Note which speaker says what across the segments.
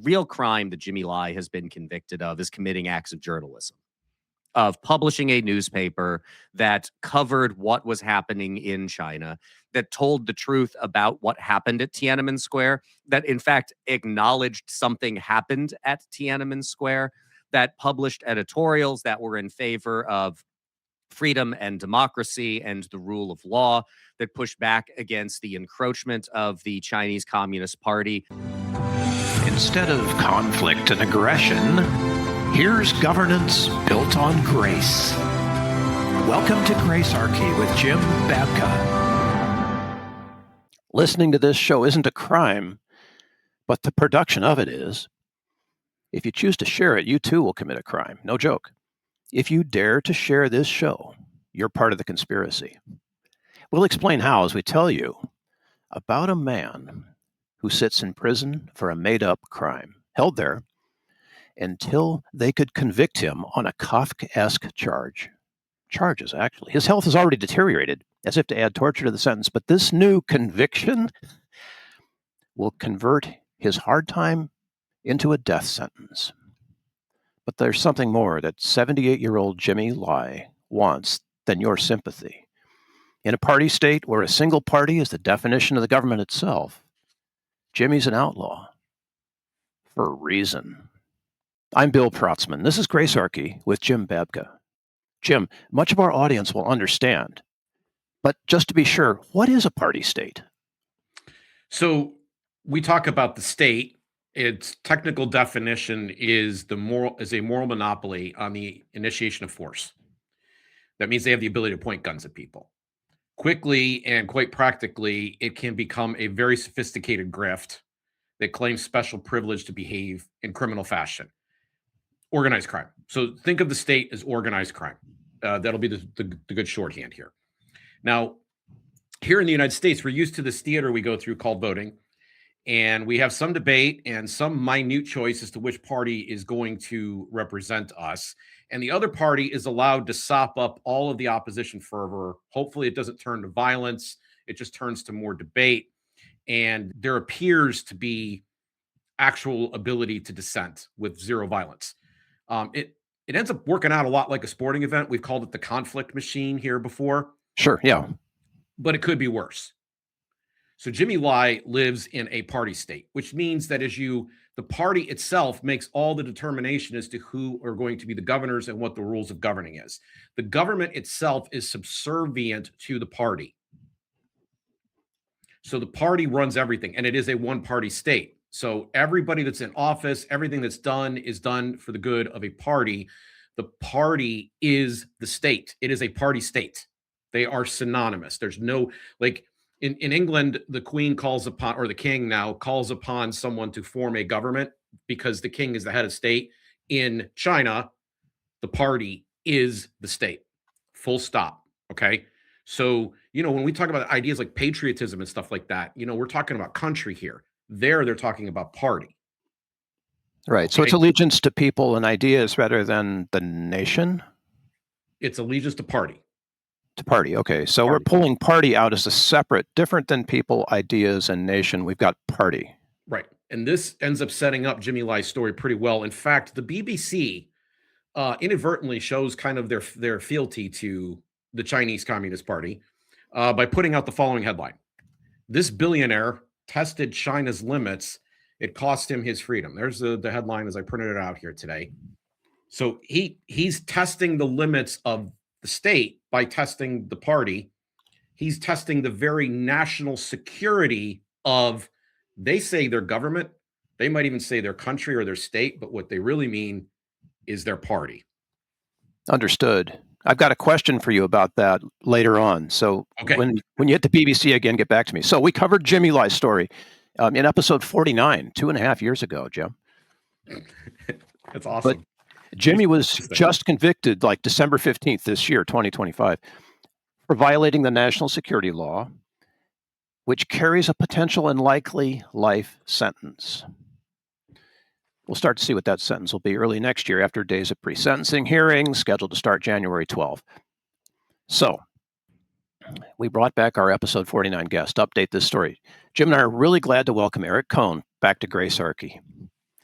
Speaker 1: Real crime that Jimmy Lai has been convicted of is committing acts of journalism, of publishing a newspaper that covered what was happening in China, that told the truth about what happened at Tiananmen Square, that in fact acknowledged something happened at Tiananmen Square, that published editorials that were in favor of freedom and democracy and the rule of law, that pushed back against the encroachment of the Chinese Communist Party.
Speaker 2: Instead of conflict and aggression, here's governance built on grace. Welcome to Gracearchy with Jim Babka. Listening to this show isn't a crime, but the production of it is. If you choose to share it, you too will commit a crime. No joke. If you dare to share this show, you're part of the conspiracy. We'll explain how as we tell you about a man who sits in prison for a made-up crime, held there until they could convict him on a Kafkaesque charges, actually. His health has already deteriorated, as if to add torture to the sentence, but this new conviction will convert his hard time into a death sentence. But there's something more that 78-year-old Jimmy Lai wants than your sympathy. In a party state where a single party is the definition of the government itself, Jimmy's an outlaw. For a reason. I'm Bill Protzman. This is Gracearchy with Jim Babka. Jim, much of our audience will understand, but just to be sure, what is a party state?
Speaker 3: So we talk about the state. Its technical definition is a moral monopoly on the initiation of force. That means they have the ability to point guns at people. Quickly and quite practically, it can become a very sophisticated grift that claims special privilege to behave in criminal fashion. Organized crime. So think of the state as organized crime. That'll be the good shorthand here. Now, here in the United States, we're used to this theater we go through called voting. And we have some debate and some minute choice as to which party is going to represent us. And the other party is allowed to sop up all of the opposition fervor. Hopefully it doesn't turn to violence. It just turns to more debate. And there appears to be actual ability to dissent with zero violence. It ends up working out a lot like a sporting event. We've called it the conflict machine here before.
Speaker 2: Sure, yeah.
Speaker 3: But it could be worse. So Jimmy Lai lives in a party state, which means that the party itself makes all the determination as to who are going to be the governors and what the rules of governing is. The government itself is subservient to the party. So the party runs everything, and it is a one-party state. So everybody that's in office, everything that's done is done for the good of a party. The party is the state. It is a party state. They are synonymous. There's no, in England, the queen calls upon, or the king now calls upon someone to form a government because the king is the head of state. In China, the party is the state. Full stop. Okay. So, when we talk about ideas like patriotism and stuff like that, we're talking about country here. They're talking about party.
Speaker 2: Right.
Speaker 3: Okay?
Speaker 2: So it's allegiance to people and ideas rather than the nation?
Speaker 3: It's allegiance to party.
Speaker 2: To party. Okay. So
Speaker 3: Party.
Speaker 2: We're pulling party out as a separate, different than people, ideas, and nation. We've got party.
Speaker 3: Right. And this ends up setting up Jimmy Lai's story pretty well. In fact, the BBC inadvertently shows kind of their fealty to the Chinese Communist Party by putting out the following headline. This billionaire tested China's limits. It cost him his freedom. There's the headline as I printed it out here today. So he's testing the limits of the state by testing the party. He's testing the very national security of, they say their government, they might even say their country or their state, but what they really mean is their party.
Speaker 2: Understood. I've got a question for you about that later on. So
Speaker 3: okay.
Speaker 2: when you hit the BBC again, get back to me. So we covered Jimmy Lai's story in episode 49, 2.5 years ago, Jim.
Speaker 3: That's awesome.
Speaker 2: But Jimmy was just convicted like December 15th this year, 2025, for violating the national security law, which carries a potential and likely life sentence. We'll start to see what that sentence will be early next year after days of pre-sentencing hearings scheduled to start January 12th. So we brought back our episode 49 guest to update this story. Jim and I are really glad to welcome Eric Kohn back to Gracearchy.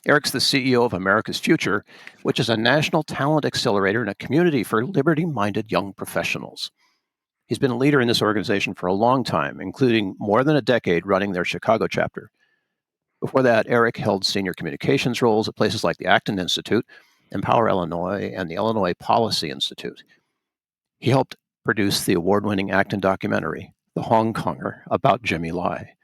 Speaker 2: Eric's the CEO of America's Future, which is a national talent accelerator and a community for liberty-minded young professionals. He's been a leader in this organization for a long time, including more than a decade running their Chicago chapter. Before that, Eric held senior communications roles at places like the Acton Institute, Empower Illinois, and the Illinois Policy Institute. He helped produce the award-winning Acton documentary, The Hong Konger, about Jimmy Lai.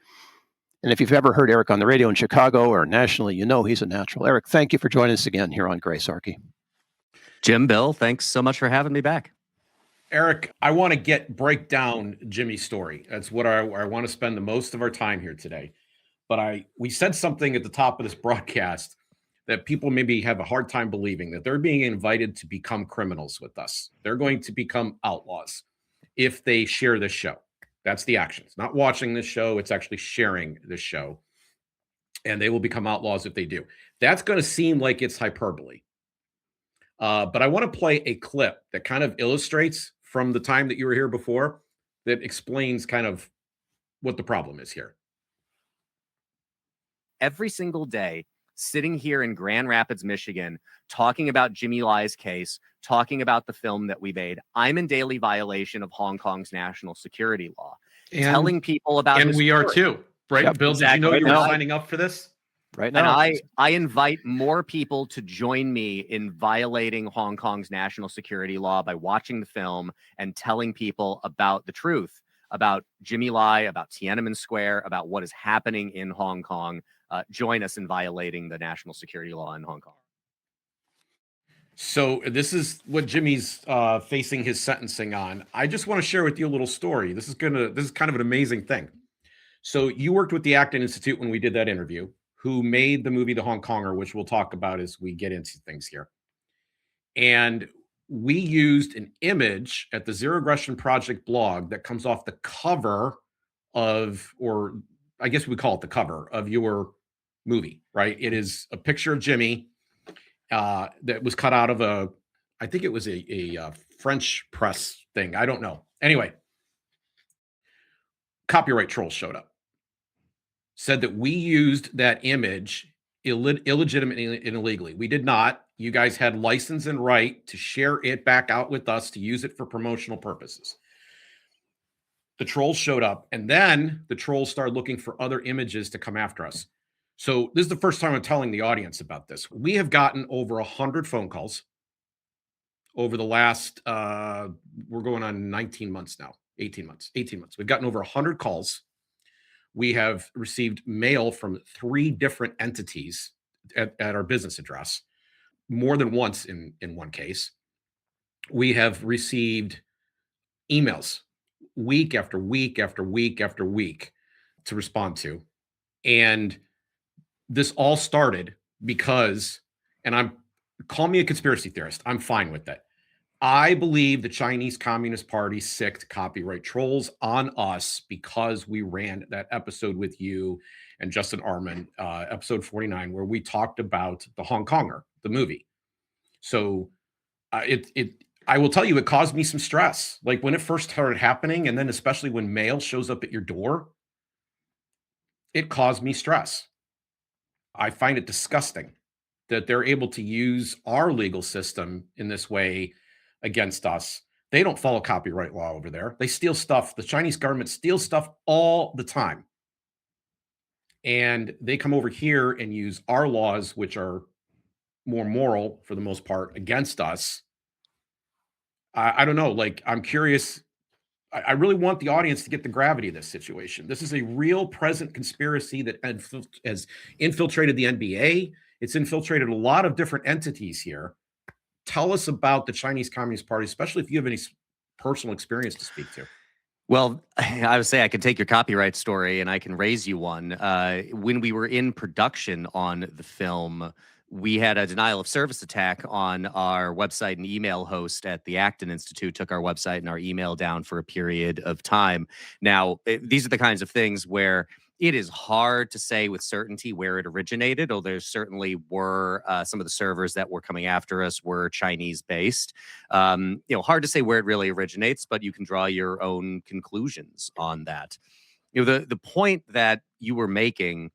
Speaker 2: And if you've ever heard Eric on the radio in Chicago or nationally, you know he's a natural. Eric, thank you for joining us again here on Gracearchy.
Speaker 1: Jim, Bill, thanks so much for having me back.
Speaker 3: Eric, I want to break down Jimmy's story. That's what I want to spend the most of our time here today. But we said something at the top of this broadcast that people maybe have a hard time believing, that they're being invited to become criminals with us. They're going to become outlaws if they share this show. That's the action. It's not watching this show. It's actually sharing this show. And they will become outlaws if they do. That's going to seem like it's hyperbole. But I want to play a clip that kind of illustrates from the time that you were here before, that explains kind of what the problem is here.
Speaker 1: Every single day, sitting here in Grand Rapids, Michigan, talking about Jimmy Lai's case, talking about the film that we made, I'm in daily violation of Hong Kong's national security law, telling people about
Speaker 3: and
Speaker 1: his
Speaker 3: we
Speaker 1: story.
Speaker 3: are too, right?
Speaker 1: Yep,
Speaker 3: Bill,
Speaker 1: exactly.
Speaker 3: did you know you were
Speaker 1: Right now.
Speaker 3: signing up for this?
Speaker 2: Right now.
Speaker 1: And I invite more people to join me in violating Hong Kong's national security law by watching the film and telling people about the truth about Jimmy Lai, about Tiananmen Square, about what is happening in Hong Kong. Join us in violating the national security law in Hong Kong.
Speaker 3: So this is what Jimmy's facing his sentencing on. I just want to share with you a little story. This is kind of an amazing thing. So you worked with the Acton Institute when we did that interview, who made the movie The Hong Konger, which we'll talk about as we get into things here. And we used an image at the Zero Aggression Project blog that comes off the cover of, or I guess we call it the cover of your movie, right? It is a picture of Jimmy that was cut out of I think it was a French press thing. I don't know. Anyway, copyright trolls showed up, said that we used that image illegitimately and illegally. We did not. You guys had license and right to share it back out with us to use it for promotional purposes. The trolls showed up, and then the trolls started looking for other images to come after us. So this is the first time I'm telling the audience about this. We have gotten over 100 phone calls over the last, we're going on 19 months now, 18 months. We've gotten over 100 calls. We have received mail from 3 different entities at our business address, more than once in one case. We have received emails week after week after week after week to respond to. And this all started because, and call me a conspiracy theorist, I'm fine with that. I believe the Chinese Communist Party sicked copyright trolls on us because we ran that episode with you and Justin Arman, episode 49, where we talked about the Hong Konger, the movie. So I will tell you, it caused me some stress. Like when it first started happening, and then especially when mail shows up at your door, it caused me stress. I find it disgusting that they're able to use our legal system in this way against us. They don't follow copyright law over there. They steal stuff. The Chinese government steals stuff all the time. And they come over here and use our laws, which are more moral for the most part, against us. I don't know. Like, I'm curious. I really want the audience to get the gravity of this situation. This is a real present conspiracy that has infiltrated the NBA. It's infiltrated a lot of different entities here. Tell us about the Chinese Communist Party, especially if you have any personal experience to speak to.
Speaker 1: Well, I would say I could take your copyright story and I can raise you one. When we were in production on the film, we had a denial of service attack on our website and email host at the Acton Institute, took our website and our email down for a period of time. Now, these are the kinds of things where it is hard to say with certainty where it originated, although there certainly were some of the servers that were coming after us were Chinese based. Hard to say where it really originates, but you can draw your own conclusions on that. The point that you were making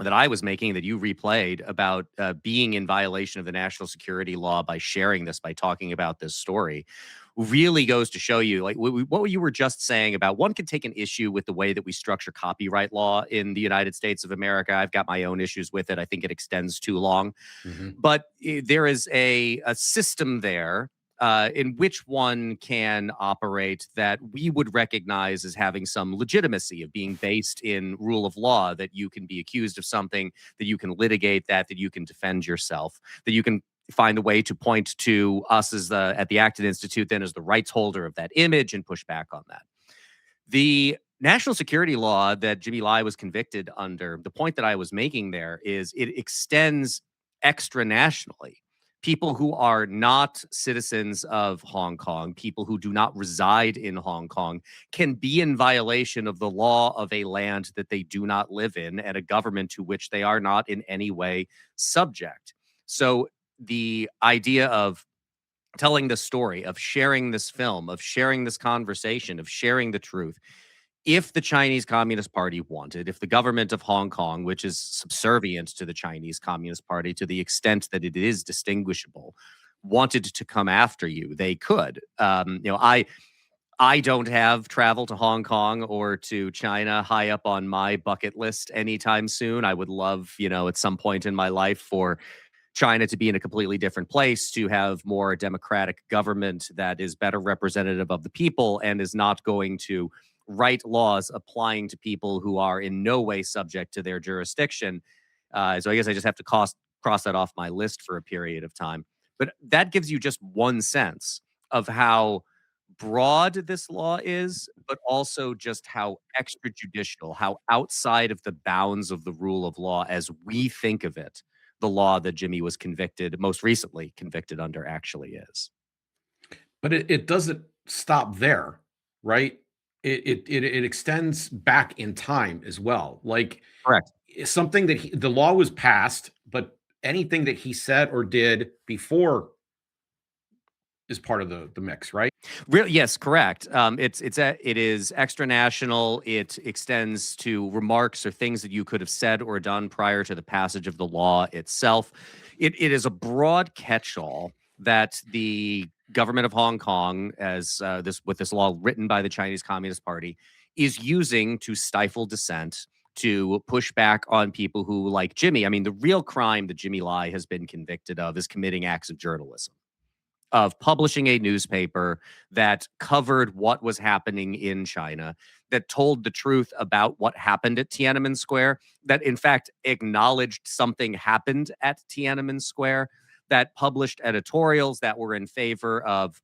Speaker 1: that I was making that you replayed about being in violation of the national security law by sharing this, by talking about this story, really goes to show you, like what you were just saying about one could take an issue with the way that we structure copyright law in the United States of America. I've got my own issues with it. I think it extends too long. But there is a system there in which one can operate that we would recognize as having some legitimacy of being based in rule of law, that you can be accused of something, that you can litigate that you can defend yourself, that you can find a way to point to us as at the Acton Institute then as the rights holder of that image and push back on that. The national security law that Jimmy Lai was convicted under, the point that I was making there is it extends extra nationally. People who are not citizens of Hong Kong, people who do not reside in Hong Kong, can be in violation of the law of a land that they do not live in and a government to which they are not in any way subject. So the idea of telling this story, of sharing this film, of sharing this conversation, of sharing the truth, if the Chinese Communist Party wanted, if the government of Hong Kong, which is subservient to the Chinese Communist Party to the extent that it is distinguishable, wanted to come after you, they could. I don't have travel to Hong Kong or to China high up on my bucket list anytime soon. I would love, at some point in my life for China to be in a completely different place, to have more democratic government that is better representative of the people and is not going to write laws applying to people who are in no way subject to their jurisdiction. So I guess I just have to cross that off my list for a period of time. But that gives you just one sense of how broad this law is, but also just how extrajudicial, how outside of the bounds of the rule of law as we think of it, the law that Jimmy was most recently convicted under actually is.
Speaker 3: But it doesn't stop there, right? It extends back in time as well. Like,
Speaker 1: correct.
Speaker 3: Something that the law was passed, but anything that he said or did before is part of the mix, right?
Speaker 1: Yes, correct. It is extranational. It extends to remarks or things that you could have said or done prior to the passage of the law itself. It is a broad catch-all that the government of Hong Kong, as with this law written by the Chinese Communist Party, is using to stifle dissent, to push back on people who, like Jimmy. I mean, the real crime that Jimmy Lai has been convicted of is committing acts of journalism, of publishing a newspaper that covered what was happening in China, that told the truth about what happened at Tiananmen Square, that in fact acknowledged something happened at Tiananmen Square, that published editorials that were in favor of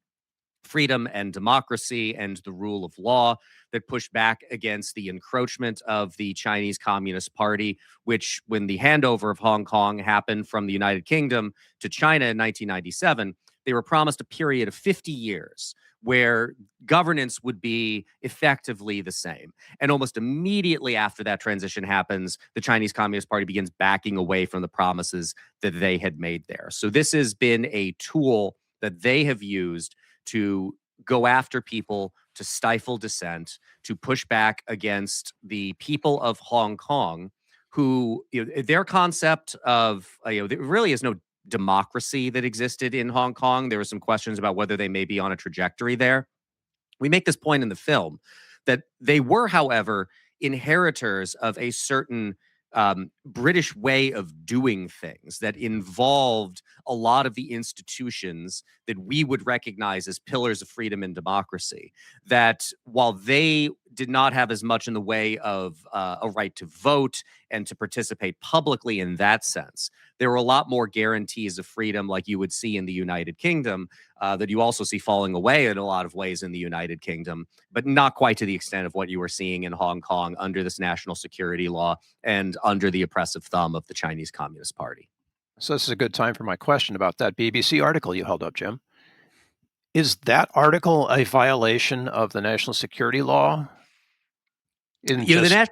Speaker 1: freedom and democracy and the rule of law, that pushed back against the encroachment of the Chinese Communist Party, which, when the handover of Hong Kong happened from the United Kingdom to China in 1997, they were promised a period of 50 years where governance would be effectively the same. And almost immediately after that transition happens, the Chinese Communist Party begins backing away from the promises that they had made there. So this has been a tool that they have used to go after people, to stifle dissent, to push back against the people of Hong Kong, who, their concept of, there really is no democracy that existed in Hong Kong. There were some questions about whether they may be on a trajectory there. We make this point in the film that they were, however, inheritors of a certain British way of doing things that involved a lot of the institutions that we would recognize as pillars of freedom and democracy, that while they did not have as much in the way of a right to vote and to participate publicly in that sense, there were a lot more guarantees of freedom like you would see in the United Kingdom, that you also see falling away in a lot of ways in the United Kingdom, but not quite to the extent of what you were seeing in Hong Kong under this national security law and under the oppressive thumb of the Chinese Communist Party.
Speaker 2: So this is a good time for my question about that BBC article you held up, Jim. Is that article a violation of the national security law?
Speaker 1: It's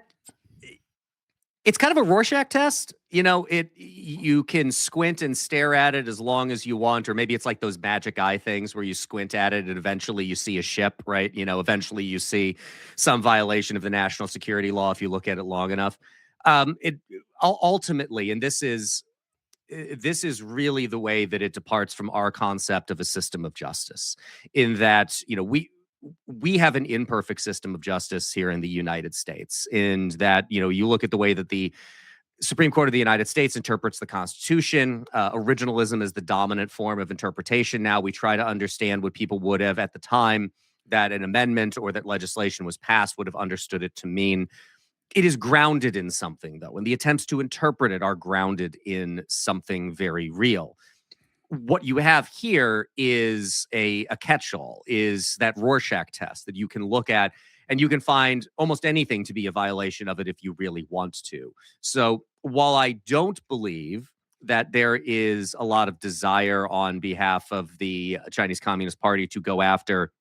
Speaker 1: kind of a Rorschach test. You can squint and stare at it as long as you want, or maybe it's like those magic eye things where you squint at it and eventually you see a ship, right? Eventually you see some violation of the national security law if you look at it long enough. ultimately, and this is really the way that it departs from our concept of a system of justice, in that, we have an imperfect system of justice here in the United States, in that, you look at the way that the Supreme Court of the United States interprets the Constitution. Originalism is the dominant form of interpretation now. We try to understand what people would have at the time that an amendment or that legislation was passed would have understood it to mean. It is grounded in something, though, and the attempts to interpret it are grounded in something very real. What you have here is a catch-all, is that Rorschach test that you can look at, and you can find almost anything to be a violation of it if you really want to. So while I don't believe that there is a lot of desire on behalf of the Chinese Communist Party to go after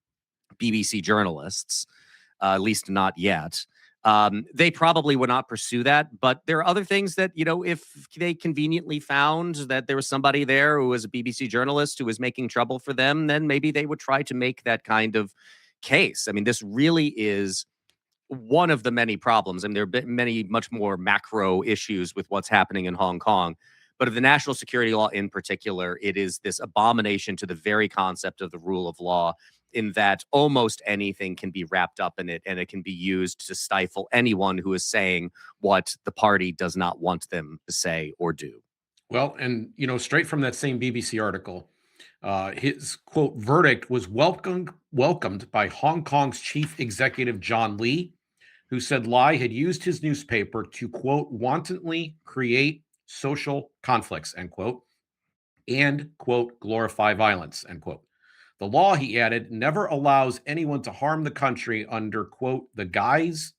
Speaker 1: BBC journalists, at least not yet, they probably would not pursue that. But there are other things that, if they conveniently found that there was somebody there who was a BBC journalist who was making trouble for them, then maybe they would try to make that kind of case. I mean, this really is one of the many problems. I mean, there have been many much more macro issues with what's happening in Hong Kong. But of the national security law in particular, it is this abomination to the very concept of the rule of law, in that almost anything can be wrapped up in it, and it can be used to stifle anyone who is saying what the party does not want them to say or do.
Speaker 3: Well, and straight from that same BBC article, his quote verdict was welcomed by Hong Kong's chief executive John Lee, who said Lai had used his newspaper to quote wantonly create social conflicts, end quote, and quote glorify violence, end quote. The law, he added, never allows anyone to harm the country under quote the guise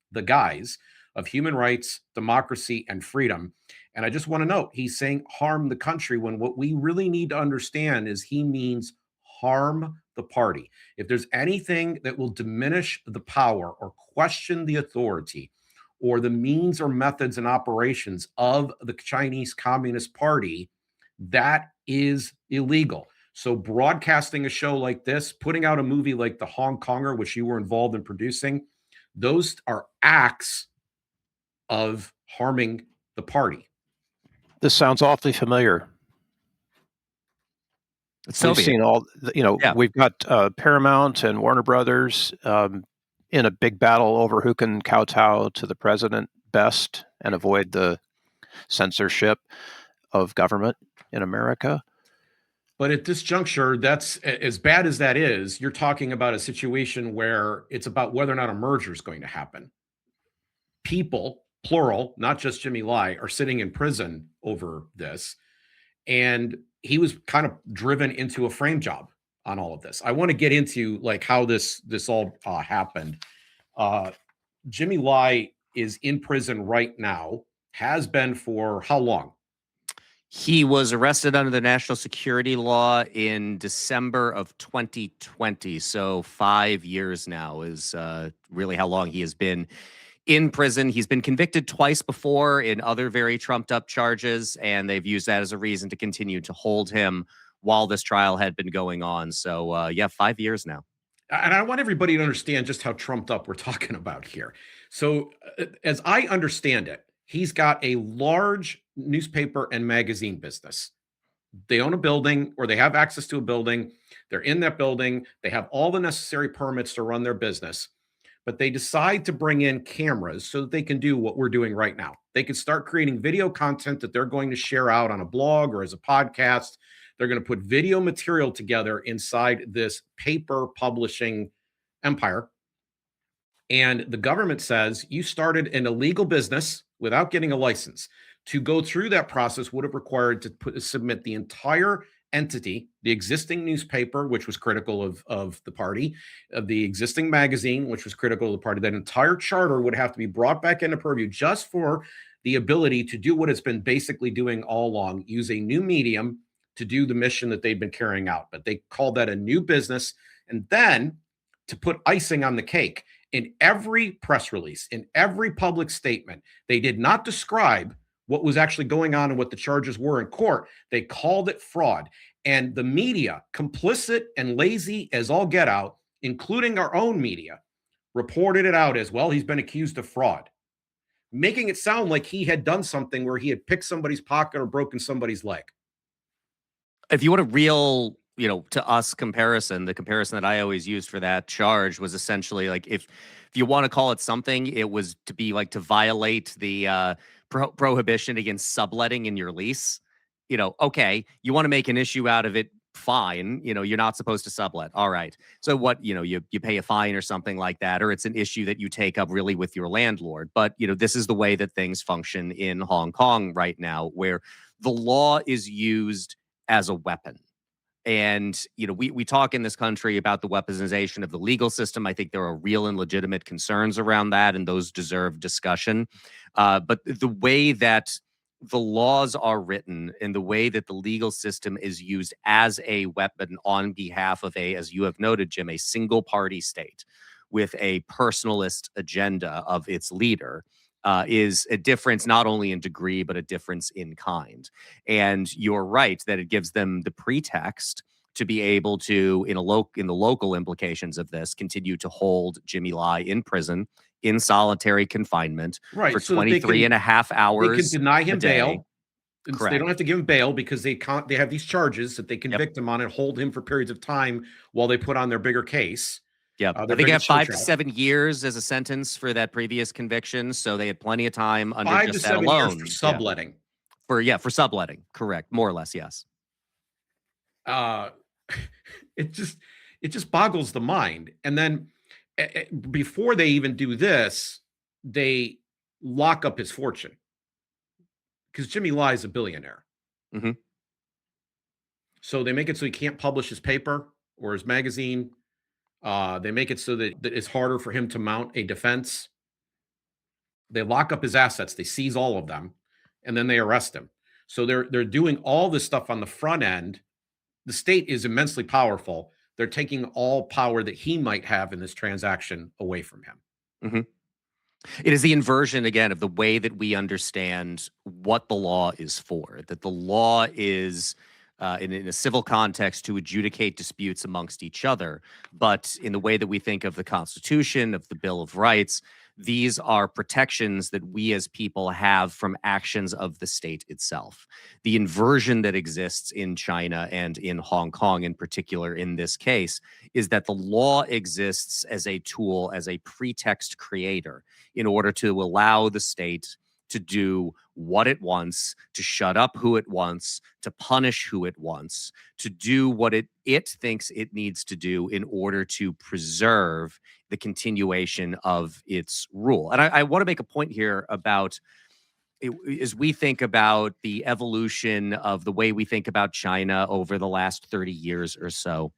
Speaker 3: of human rights, democracy, and freedom. And I just want to note, he's saying harm the country, when what we really need to understand is he means harm the party. If there's anything that will diminish the power or question the authority or the means or methods and operations of the Chinese Communist Party, that is illegal. So broadcasting a show like this, putting out a movie like The Hong Konger, which you were involved in producing, those are acts of harming the party.
Speaker 2: This sounds awfully familiar. We've seen all, We've got Paramount and Warner Brothers in a big battle over who can kowtow to the president best and avoid the censorship of government in America.
Speaker 3: But at this juncture, that's as bad as that is. You're talking about a situation where it's about whether or not a merger is going to happen. People, plural, not just Jimmy Lai, are sitting in prison over this. And he was kind of driven into a frame job on all of this. I want to get into how this all happened. Jimmy Lai is in prison right now, has been for how long?
Speaker 1: He was arrested under the national security law in December of 2020. So 5 years now is really how long he has been in prison. He's been convicted twice before in other very trumped up charges, and they've used that as a reason to continue to hold him while this trial had been going on. So 5 years now.
Speaker 3: And I want everybody to understand just how trumped up we're talking about here. So as I understand it, he's got a large newspaper and magazine business. They own a building, or they have access to a building. They're in that building. They have all the necessary permits to run their business, but they decide to bring in cameras so that they can do what we're doing right now. They can start creating video content that they're going to share out on a blog or as a podcast. They're going to put video material together inside this paper publishing empire. And the government says you started an illegal business without getting a license. To go through that process would have required to submit the entire entity, the existing newspaper, which was critical of the party, the existing magazine, which was critical of the party. That entire charter would have to be brought back into purview just for the ability to do what it's been basically doing all along, use a new medium to do the mission that they've been carrying out. But they called that a new business. And then to put icing on the cake, in every press release, in every public statement, they did not describe what was actually going on and what the charges were in court. They called it fraud. And the media, complicit and lazy as all get out, including our own media, reported it out as, well, he's been accused of fraud. making it sound like he had done something where he had picked somebody's pocket or broken somebody's leg.
Speaker 1: If you want a real, to us comparison, the comparison that I always used for that charge was essentially like if you want to call it something, it was to be like to violate the prohibition against subletting in your lease. Okay, you want to make an issue out of it, fine. You're not supposed to sublet. All right. So what, you pay a fine or something like that, or it's an issue that you take up really with your landlord. But, this is the way that things function in Hong Kong right now, where the law is used as a weapon. And, we talk in this country about the weaponization of the legal system. I think there are real and legitimate concerns around that, and those deserve discussion. But the way that the laws are written and the way that the legal system is used as a weapon on behalf of as you have noted, Jim, a single party state with a personalist agenda of its leader, is a difference not only in degree, but a difference in kind. And you're right that it gives them the pretext to be able to, in the local implications of this, continue to hold Jimmy Lai in prison in solitary confinement for
Speaker 3: so
Speaker 1: 23 and a half hours.
Speaker 3: They can deny him bail.
Speaker 1: Correct.
Speaker 3: They don't have to give him bail because they have these charges that they convict him on and hold him for periods of time while they put on their bigger case.
Speaker 1: Yeah, I think they have 5 to 7 years as a sentence for that previous conviction, so they had plenty of time under
Speaker 3: 5
Speaker 1: just
Speaker 3: to
Speaker 1: that
Speaker 3: 7
Speaker 1: alone.
Speaker 3: years for subletting.
Speaker 1: For subletting, correct, more or less, yes.
Speaker 3: It just boggles the mind. And then before they even do this, they lock up his fortune because Jimmy Lai is a billionaire.
Speaker 1: Mm-hmm.
Speaker 3: So they make it so he can't publish his paper or his magazine. They make it so that it's harder for him to mount a defense. They lock up his assets. They seize all of them, and then they arrest him. So they're doing all this stuff on the front end. The state is immensely powerful. They're taking all power that he might have in this transaction away from him.
Speaker 1: Mm-hmm. It is the inversion, again, of the way that we understand what the law is for, that the law is in a civil context to adjudicate disputes amongst each other. But in the way that we think of the Constitution, of the Bill of Rights, these are protections that we as people have from actions of the state itself. The inversion that exists in China and in Hong Kong in particular in this case is that the law exists as a tool, as a pretext creator in order to allow the state to do what it wants, to shut up who it wants, to punish who it wants, to do what it thinks it needs to do in order to preserve the continuation of its rule. And I want to make a point here about, as we think about the evolution of the way we think about China over the last 30 years or so.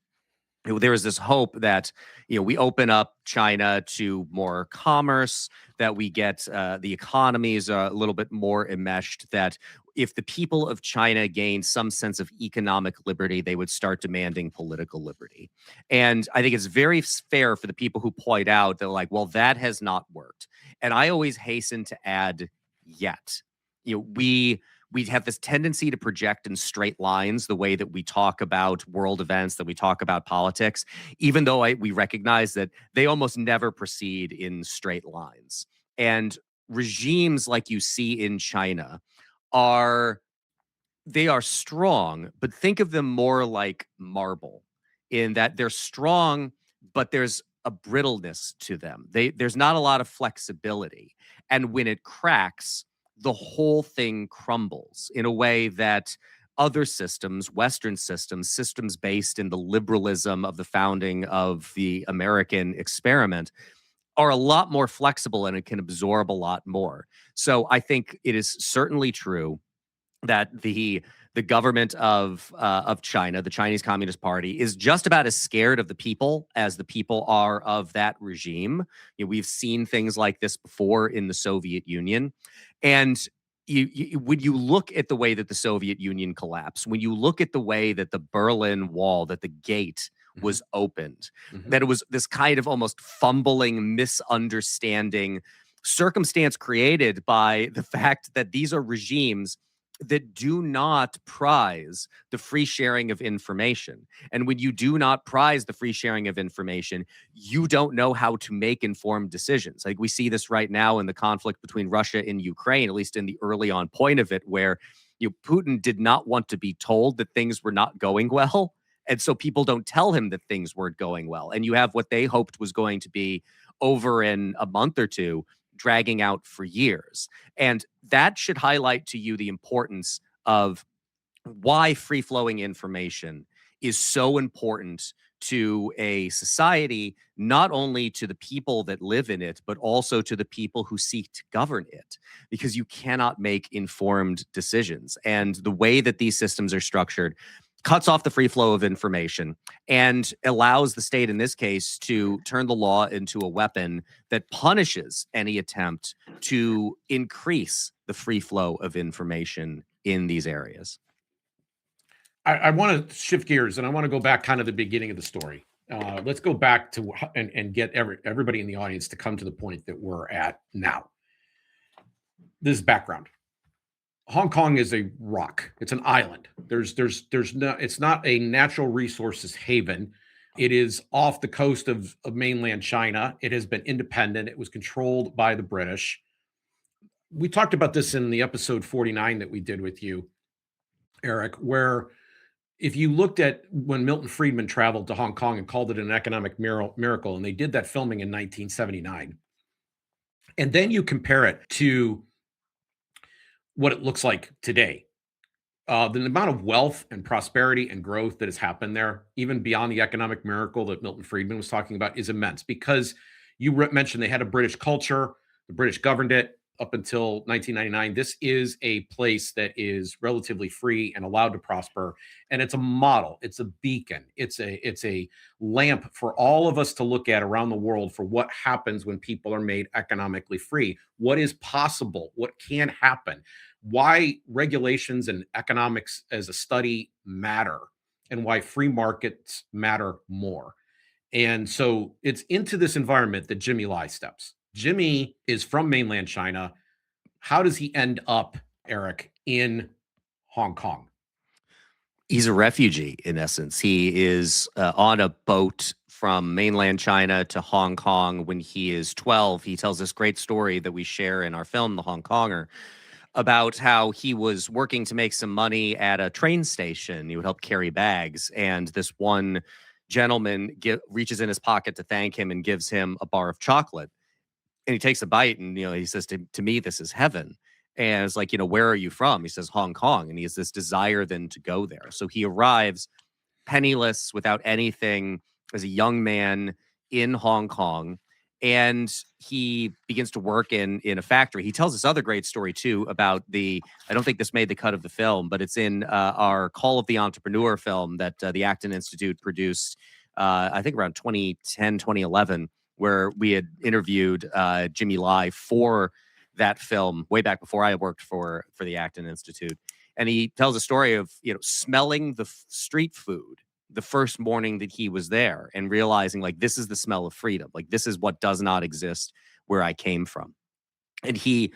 Speaker 1: There is this hope that we open up China to more commerce, that we get the economies a little bit more enmeshed, that if the people of China gained some sense of economic liberty, they would start demanding political liberty. And I think it's very fair for the people who point out that, like, well, that has not worked. And I always hasten to add, yet. We have this tendency to project in straight lines the way that we talk about world events, that we talk about politics, even though we recognize that they almost never proceed in straight lines. And regimes like you see in China are strong, but think of them more like marble in that they're strong, but there's a brittleness to them. There's not a lot of flexibility. And when it cracks, the whole thing crumbles in a way that other systems, Western systems based in the liberalism of the founding of the American experiment, are a lot more flexible and it can absorb a lot more. So I think it is certainly true that the government of China, the Chinese Communist Party, is just about as scared of the people as the people are of that regime. We've seen things like this before in the Soviet Union. And when you look at the way that the Soviet Union collapsed, when you look at the way that the Berlin Wall, that the gate was opened, that it was this kind of almost fumbling, misunderstanding circumstance created by the fact that these are regimes that do not prize the free sharing of information. And when you do not prize the free sharing of information, you don't know how to make informed decisions. Like we see this right now in the conflict between Russia and Ukraine, at least in the early on point of it, where Putin did not want to be told that things were not going well. And so people don't tell him that things weren't going well. And you have what they hoped was going to be over in a month or two dragging out for years. And that should highlight to you the importance of why free-flowing information is so important to a society, not only to the people that live in it, but also to the people who seek to govern it, because you cannot make informed decisions. And the way that these systems are structured cuts off the free flow of information and allows the state, in this case, to turn the law into a weapon that punishes any attempt to increase the free flow of information in these areas.
Speaker 3: I want to shift gears, and I want to go back kind of the beginning of the story. Let's go back to and get everybody in the audience to come to the point that we're at now. This is background. Hong Kong is a rock. It's an island. There's no, it's not a natural resources haven. It is off the coast of mainland China. It has been independent. It was controlled by the British. We talked about this in the episode 49 that we did with you, Eric, where if you looked at when Milton Friedman traveled to Hong Kong and called it an economic miracle, and they did that filming in 1979, and then you compare it to what it looks like today. The amount of wealth and prosperity and growth that has happened there, even beyond the economic miracle that Milton Friedman was talking about, is immense, because you mentioned they had a British culture. The British governed it up until 1999. This is a place that is relatively free and allowed to prosper. And it's a model. It's a beacon. It's a lamp for all of us to look at around the world for what happens when people are made economically free. What is possible? What can happen? Why regulations and economics as a study matter, and why free markets matter more. And so it's into this environment that Jimmy Lai steps. Jimmy is from mainland China. How does he end up, Eric, in Hong Kong?
Speaker 1: He's a refugee, in essence. He is on a boat from mainland China to Hong Kong when he is 12. He tells this great story that we share in our film, The Hong Konger, about how he was working to make some money at a train station. He would help carry bags. And this one gentleman reaches in his pocket to thank him and gives him a bar of chocolate. And he takes a bite and, he says, to me, this is heaven. And it's like, where are you from? He says, Hong Kong. And he has this desire then to go there. So he arrives penniless, without anything, as a young man in Hong Kong. And he begins to work in a factory. He tells this other great story, too, about I don't think this made the cut of the film, but it's in our Call of the Entrepreneur film that the Acton Institute produced, I think around 2010, 2011, where we had interviewed Jimmy Lai for that film way back before I worked for the Acton Institute. And he tells a story of, smelling the street food the first morning that he was there and realizing, like, this is the smell of freedom. Like, this is what does not exist where I came from. And he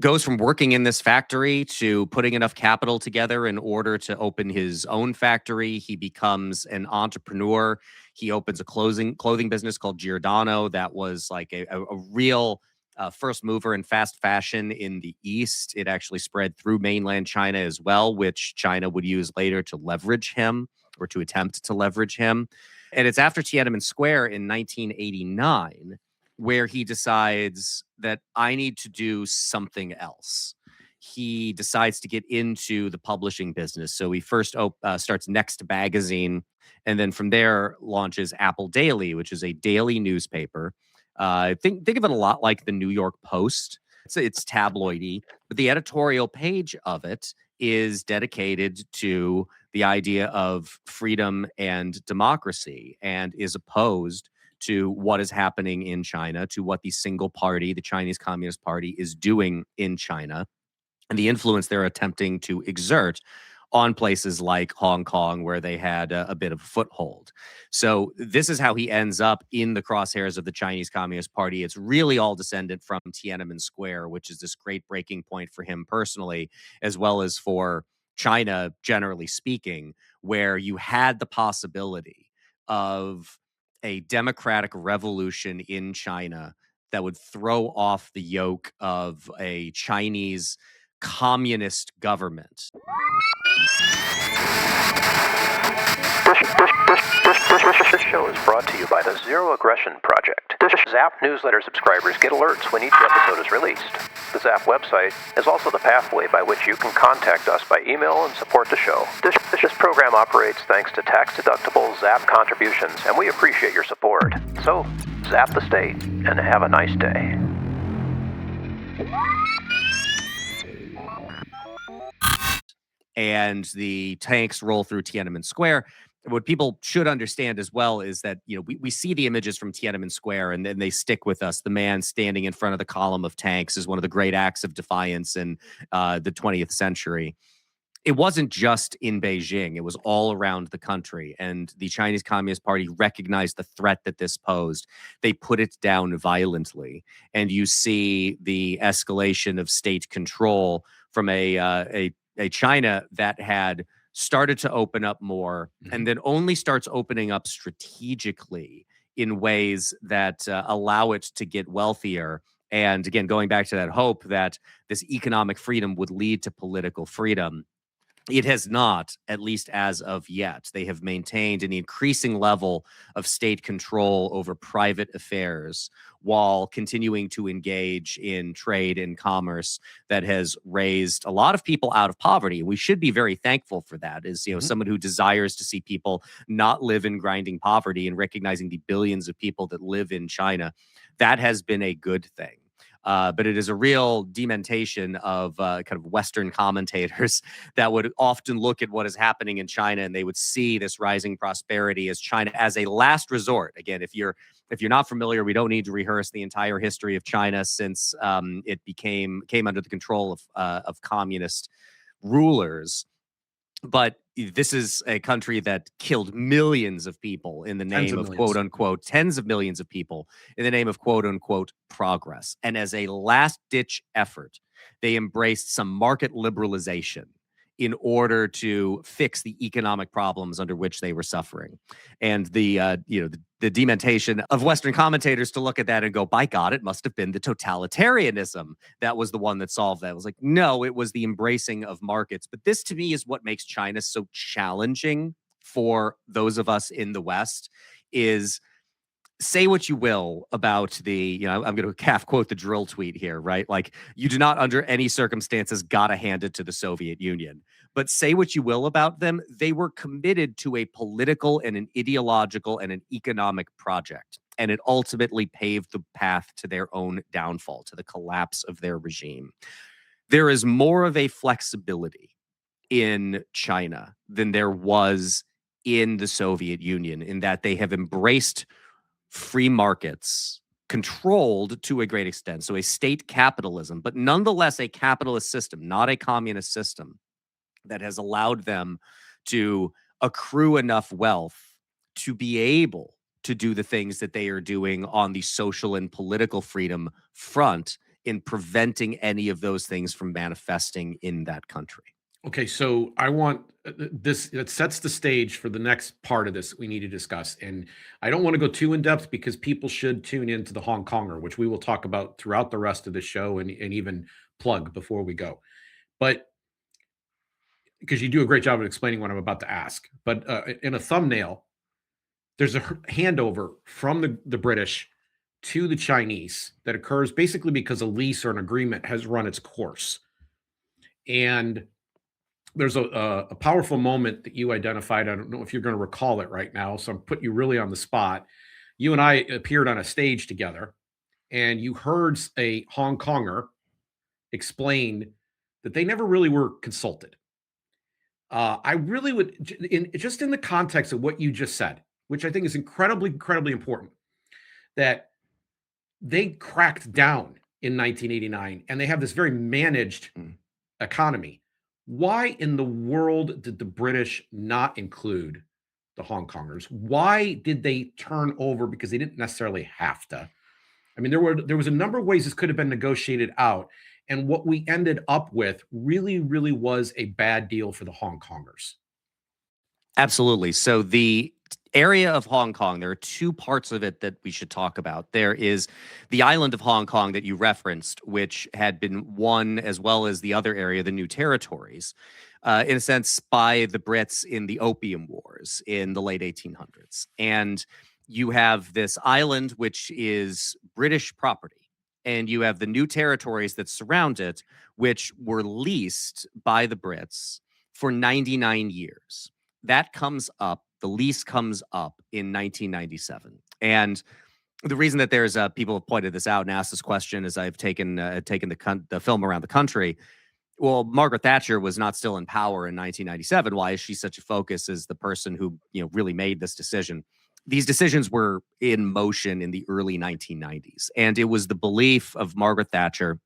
Speaker 1: goes from working in this factory to putting enough capital together in order to open his own factory. He becomes an entrepreneur. He opens a clothing business called Giordano that was like a real first mover in fast fashion in the East. It actually spread through mainland China as well, which China would use later to leverage him, or to attempt to leverage him. And it's after Tiananmen Square in 1989 where he decides that I need to do something else. He decides to get into the publishing business. So he first starts Next Magazine, and then from there launches Apple Daily, which is a daily newspaper. Think of it a lot like the New York Post. It's tabloidy, but the editorial page of it is dedicated to the idea of freedom and democracy, and is opposed to what is happening in China, to what the single party, the Chinese Communist Party, is doing in China, and the influence they're attempting to exert on places like Hong Kong, where they had a bit of a foothold. So this is how he ends up in the crosshairs of the Chinese Communist Party. It's really all descendant from Tiananmen Square, which is this great breaking point for him personally, as well as for China, generally speaking, where you had the possibility of a democratic revolution in China that would throw off the yoke of a Chinese communist government.
Speaker 2: This show is brought to you by the Zero Aggression Project. Zap newsletter subscribers get alerts when each episode is released. The Zap website is also the pathway by which you can contact us by email and support the show. This program operates thanks to tax-deductible Zap contributions, and we appreciate your support. So, zap the state, and have a nice day.
Speaker 1: And the tanks roll through Tiananmen Square. What people should understand as well is that, we see the images from Tiananmen Square and then they stick with us. The man standing in front of the column of tanks is one of the great acts of defiance in the 20th century. It wasn't just in Beijing. It was all around the country. And the Chinese Communist Party recognized the threat that this posed. They put it down violently. And you see the escalation of state control from a China that had started to open up more and then only starts opening up strategically in ways that allow it to get wealthier. And again, going back to that hope that this economic freedom would lead to political freedom, it has not, at least as of yet. They have maintained an increasing level of state control over private affairs while continuing to engage in trade and commerce that has raised a lot of people out of poverty. We should be very thankful for that, as someone who desires to see people not live in grinding poverty and recognizing the billions of people that live in China. That has been a good thing. But it is a real dementation of kind of Western commentators that would often look at what is happening in China and they would see this rising prosperity as China as a last resort. Again, if you're not familiar, we don't need to rehearse the entire history of China since it came under the control of communist rulers. But this is a country that killed millions of people in the name of quote unquote, tens of millions of people in the name of quote unquote progress. And as a last ditch effort, they embraced some market liberalization in order to fix the economic problems under which they were suffering. And the dementation of Western commentators to look at that and go, by God, it must have been the totalitarianism that was the one that solved that. It was like, no, it was the embracing of markets. But this to me is what makes China so challenging for those of us in the West is, say what you will about the, I'm going to half quote the drill tweet here, right? Like, you do not under any circumstances gotta hand it to the Soviet Union. But say what you will about them, they were committed to a political and an ideological and an economic project. And it ultimately paved the path to their own downfall, to the collapse of their regime. There is more of a flexibility in China than there was in the Soviet Union, in that they have embraced free markets controlled to a great extent. So a state capitalism, but nonetheless a capitalist system, not a communist system, that has allowed them to accrue enough wealth to be able to do the things that they are doing on the social and political freedom front in preventing any of those things from manifesting in that country.
Speaker 3: Okay, so I want this, it sets the stage for the next part of this we need to discuss. And I don't want to go too in depth because people should tune into the Hong Konger, which we will talk about throughout the rest of the show and even plug before we go. But because you do a great job of explaining what I'm about to ask. But in a thumbnail, there's a handover from the British to the Chinese that occurs basically because a lease or an agreement has run its course. And there's a powerful moment that you identified. I don't know if you're going to recall it right now, so I'm putting you really on the spot. You and I appeared on a stage together, and you heard a Hong Konger explain that they never really were consulted. I really would, just in the context of what you just said, which I think is incredibly, incredibly important, that they cracked down in 1989, and they have this very managed economy. Why in the world did the British not include the Hong Kongers? Why did they turn over? Because they didn't necessarily have to. I mean, there was a number of ways this could have been negotiated out. And what we ended up with really, really was a bad deal for the Hong Kongers.
Speaker 1: Absolutely. So the area of Hong Kong, there are two parts of it that we should talk about. There is the island of Hong Kong that you referenced, which had been won, as well as the other area, the New Territories, in a sense, by the Brits in the Opium Wars in the late 1800s. And you have this island, which is British property, and you have the New Territories that surround it, which were leased by the Brits for 99 years. That comes up, the lease comes up in 1997. And the reason that there's people have pointed this out and asked this question as I've taken the film around the country. Well, Margaret Thatcher was not still in power in 1997. Why is she such a focus as the person who really made this decision? These decisions were in motion in the early 1990s, and it was the belief of Margaret Thatcher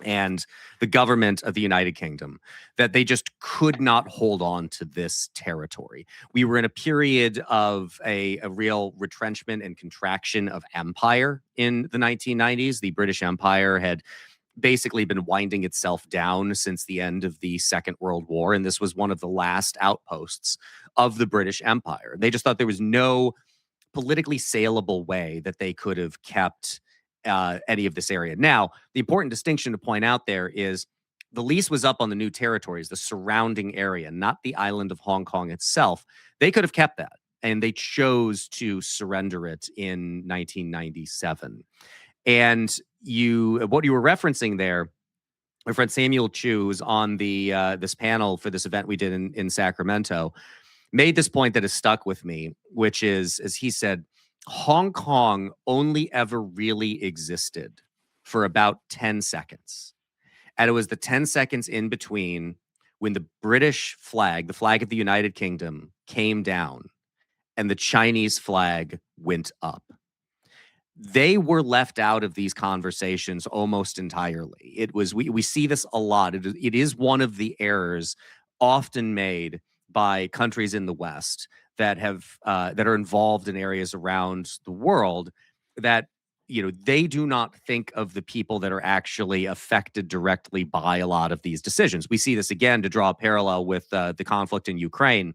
Speaker 1: and the government of the United Kingdom that they just could not hold on to this territory. We were in a period of a real retrenchment and contraction of empire in the 1990s. The British Empire had basically been winding itself down since the end of the Second World War, and this was one of the last outposts of the British Empire. They just thought there was no politically saleable way that they could have kept any of this area. Now, the important distinction to point out there is the lease was up on the New Territories, the surrounding area, not the island of Hong Kong itself. They could have kept that, and they chose to surrender it in 1997. And what you were referencing there, my friend Samuel Chu, who's on the this panel for this event we did in Sacramento, made this point that has stuck with me, which is, as he said, Hong Kong only ever really existed for about 10 seconds. And it was the 10 seconds in between when the British flag, the flag of the United Kingdom, came down and the Chinese flag went up. They were left out of these conversations almost entirely. It was we see this a lot. It is one of the errors often made by countries in the West that are involved in areas around the world that they do not think of the people that are actually affected directly by a lot of these decisions. We see this again, to draw a parallel with the conflict in Ukraine.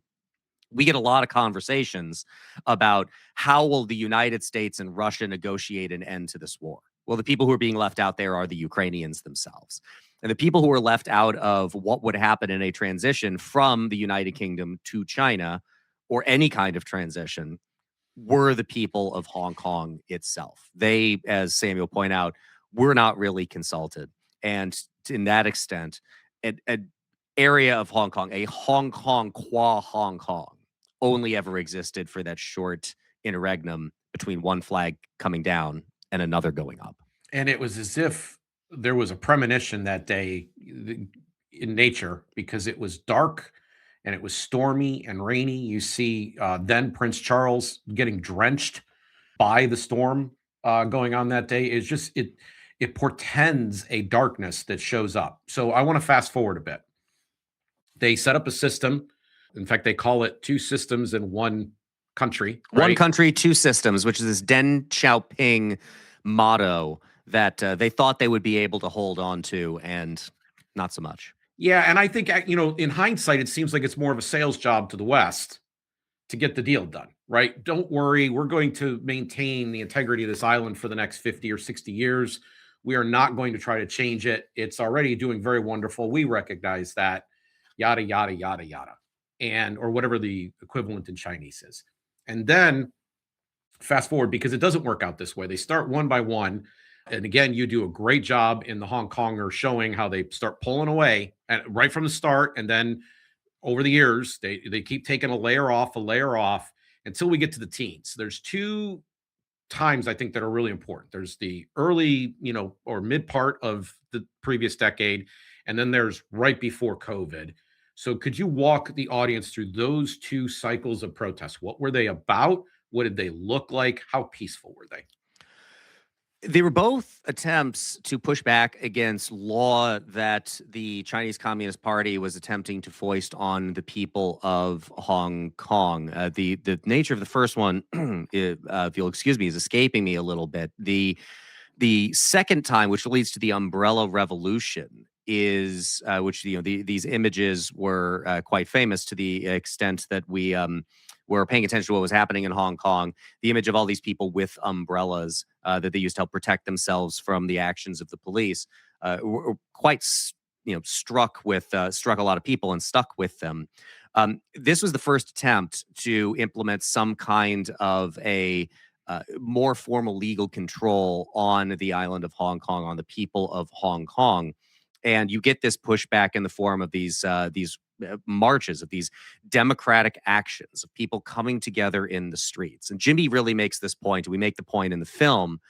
Speaker 1: We get a lot of conversations about how will the United States and Russia negotiate an end to this war. Well, the people who are being left out there are the Ukrainians themselves. And the people who are left out of what would happen in a transition from the United Kingdom to China, or any kind of transition, were the people of Hong Kong itself. They, as Samuel pointed out, were not really consulted. And in that extent, an area of Hong Kong, a Hong Kong qua Hong Kong, only ever existed for that short interregnum between one flag coming down and another going up.
Speaker 3: And it was as if there was a premonition that day in nature, because it was dark and it was stormy and rainy. You see then Prince Charles getting drenched by the storm going on that day. It's just, it portends a darkness that shows up. So I want to fast forward a bit. They set up a system. In fact, they call it two systems in one country. Right?
Speaker 1: One country, two systems, which is this Deng Xiaoping motto that they thought they would be able to hold on to, and not so much.
Speaker 3: Yeah, and I think, in hindsight, it seems like it's more of a sales job to the West to get the deal done, right? Don't worry, we're going to maintain the integrity of this island for the next 50 or 60 years. We are not going to try to change it. It's already doing very wonderful. We recognize that, yada, yada, yada, yada, or whatever the equivalent in Chinese is. And then fast forward, because it doesn't work out this way. They start one by one. And again, you do a great job in the Hong Konger showing how they start pulling away right from the start. And then over the years, they keep taking a layer off until we get to the teens. There's two times I think that are really important. There's the early, or mid part of the previous decade, and then there's right before COVID. So could you walk the audience through those two cycles of protests? What were they about? What did they look like? How peaceful were they?
Speaker 1: They were both attempts to push back against law that the Chinese Communist Party was attempting to foist on the people of Hong Kong. The nature of the first one, if you'll excuse me, is escaping me a little bit. The second time, which leads to the Umbrella Revolution, is which these images were quite famous to the extent that we were paying attention to what was happening in Hong Kong. The image of all these people with umbrellas that they used to help protect themselves from the actions of the police were quite struck a lot of people and stuck with them. This was the first attempt to implement some kind of a more formal legal control on the island of Hong Kong, on the people of Hong Kong. And you get this pushback in the form of these marches, of these democratic actions, of people coming together in the streets. And Jimmy really makes this point. We make the point in the film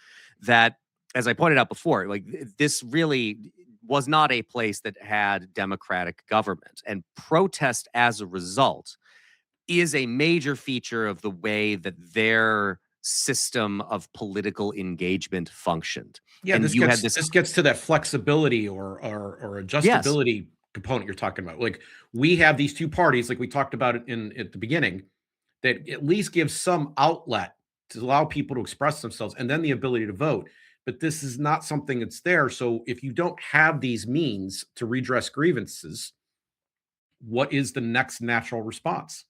Speaker 1: that, as I pointed out before, like this really was not a place that had democratic government, and protest as a result is a major feature of the way that their system of political engagement functioned.
Speaker 3: Yeah,
Speaker 1: And
Speaker 3: this gets to that flexibility or
Speaker 1: yes,
Speaker 3: adjustability component you're talking about. Like, we have these two parties, like we talked about it at the beginning, that at least gives some outlet to allow people to express themselves and then the ability to vote. But this is not something that's there. So if you don't have these means to redress grievances, what is the next natural response?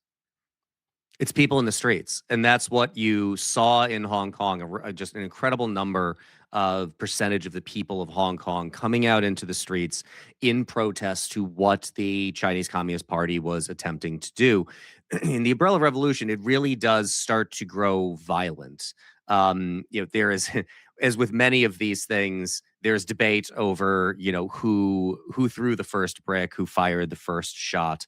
Speaker 1: it's people in the streets. And that's what you saw in Hong Kong, just an incredible number of percentage of the people of Hong Kong coming out into the streets in protest to what the Chinese Communist Party was attempting to do. In the Umbrella Revolution, it really does start to grow violent. There is, as with many of these things, there's debate over, who threw the first brick, who fired the first shot.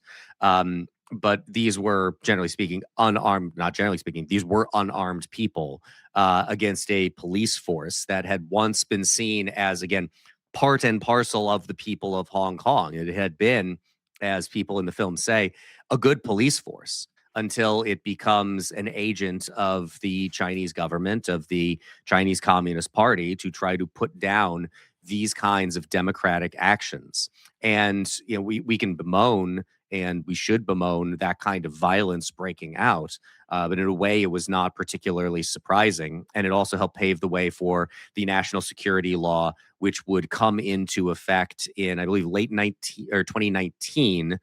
Speaker 1: But these were, generally speaking, these were unarmed people against a police force that had once been seen as, again, part and parcel of the people of Hong Kong. It had been, as people in the film say, a good police force until it becomes an agent of the Chinese government, of the Chinese Communist Party, to try to put down these kinds of democratic actions. And we can bemoan, and we should bemoan, that kind of violence breaking out. But in a way, it was not particularly surprising. And it also helped pave the way for the national security law, which would come into effect in, I believe, late 2019,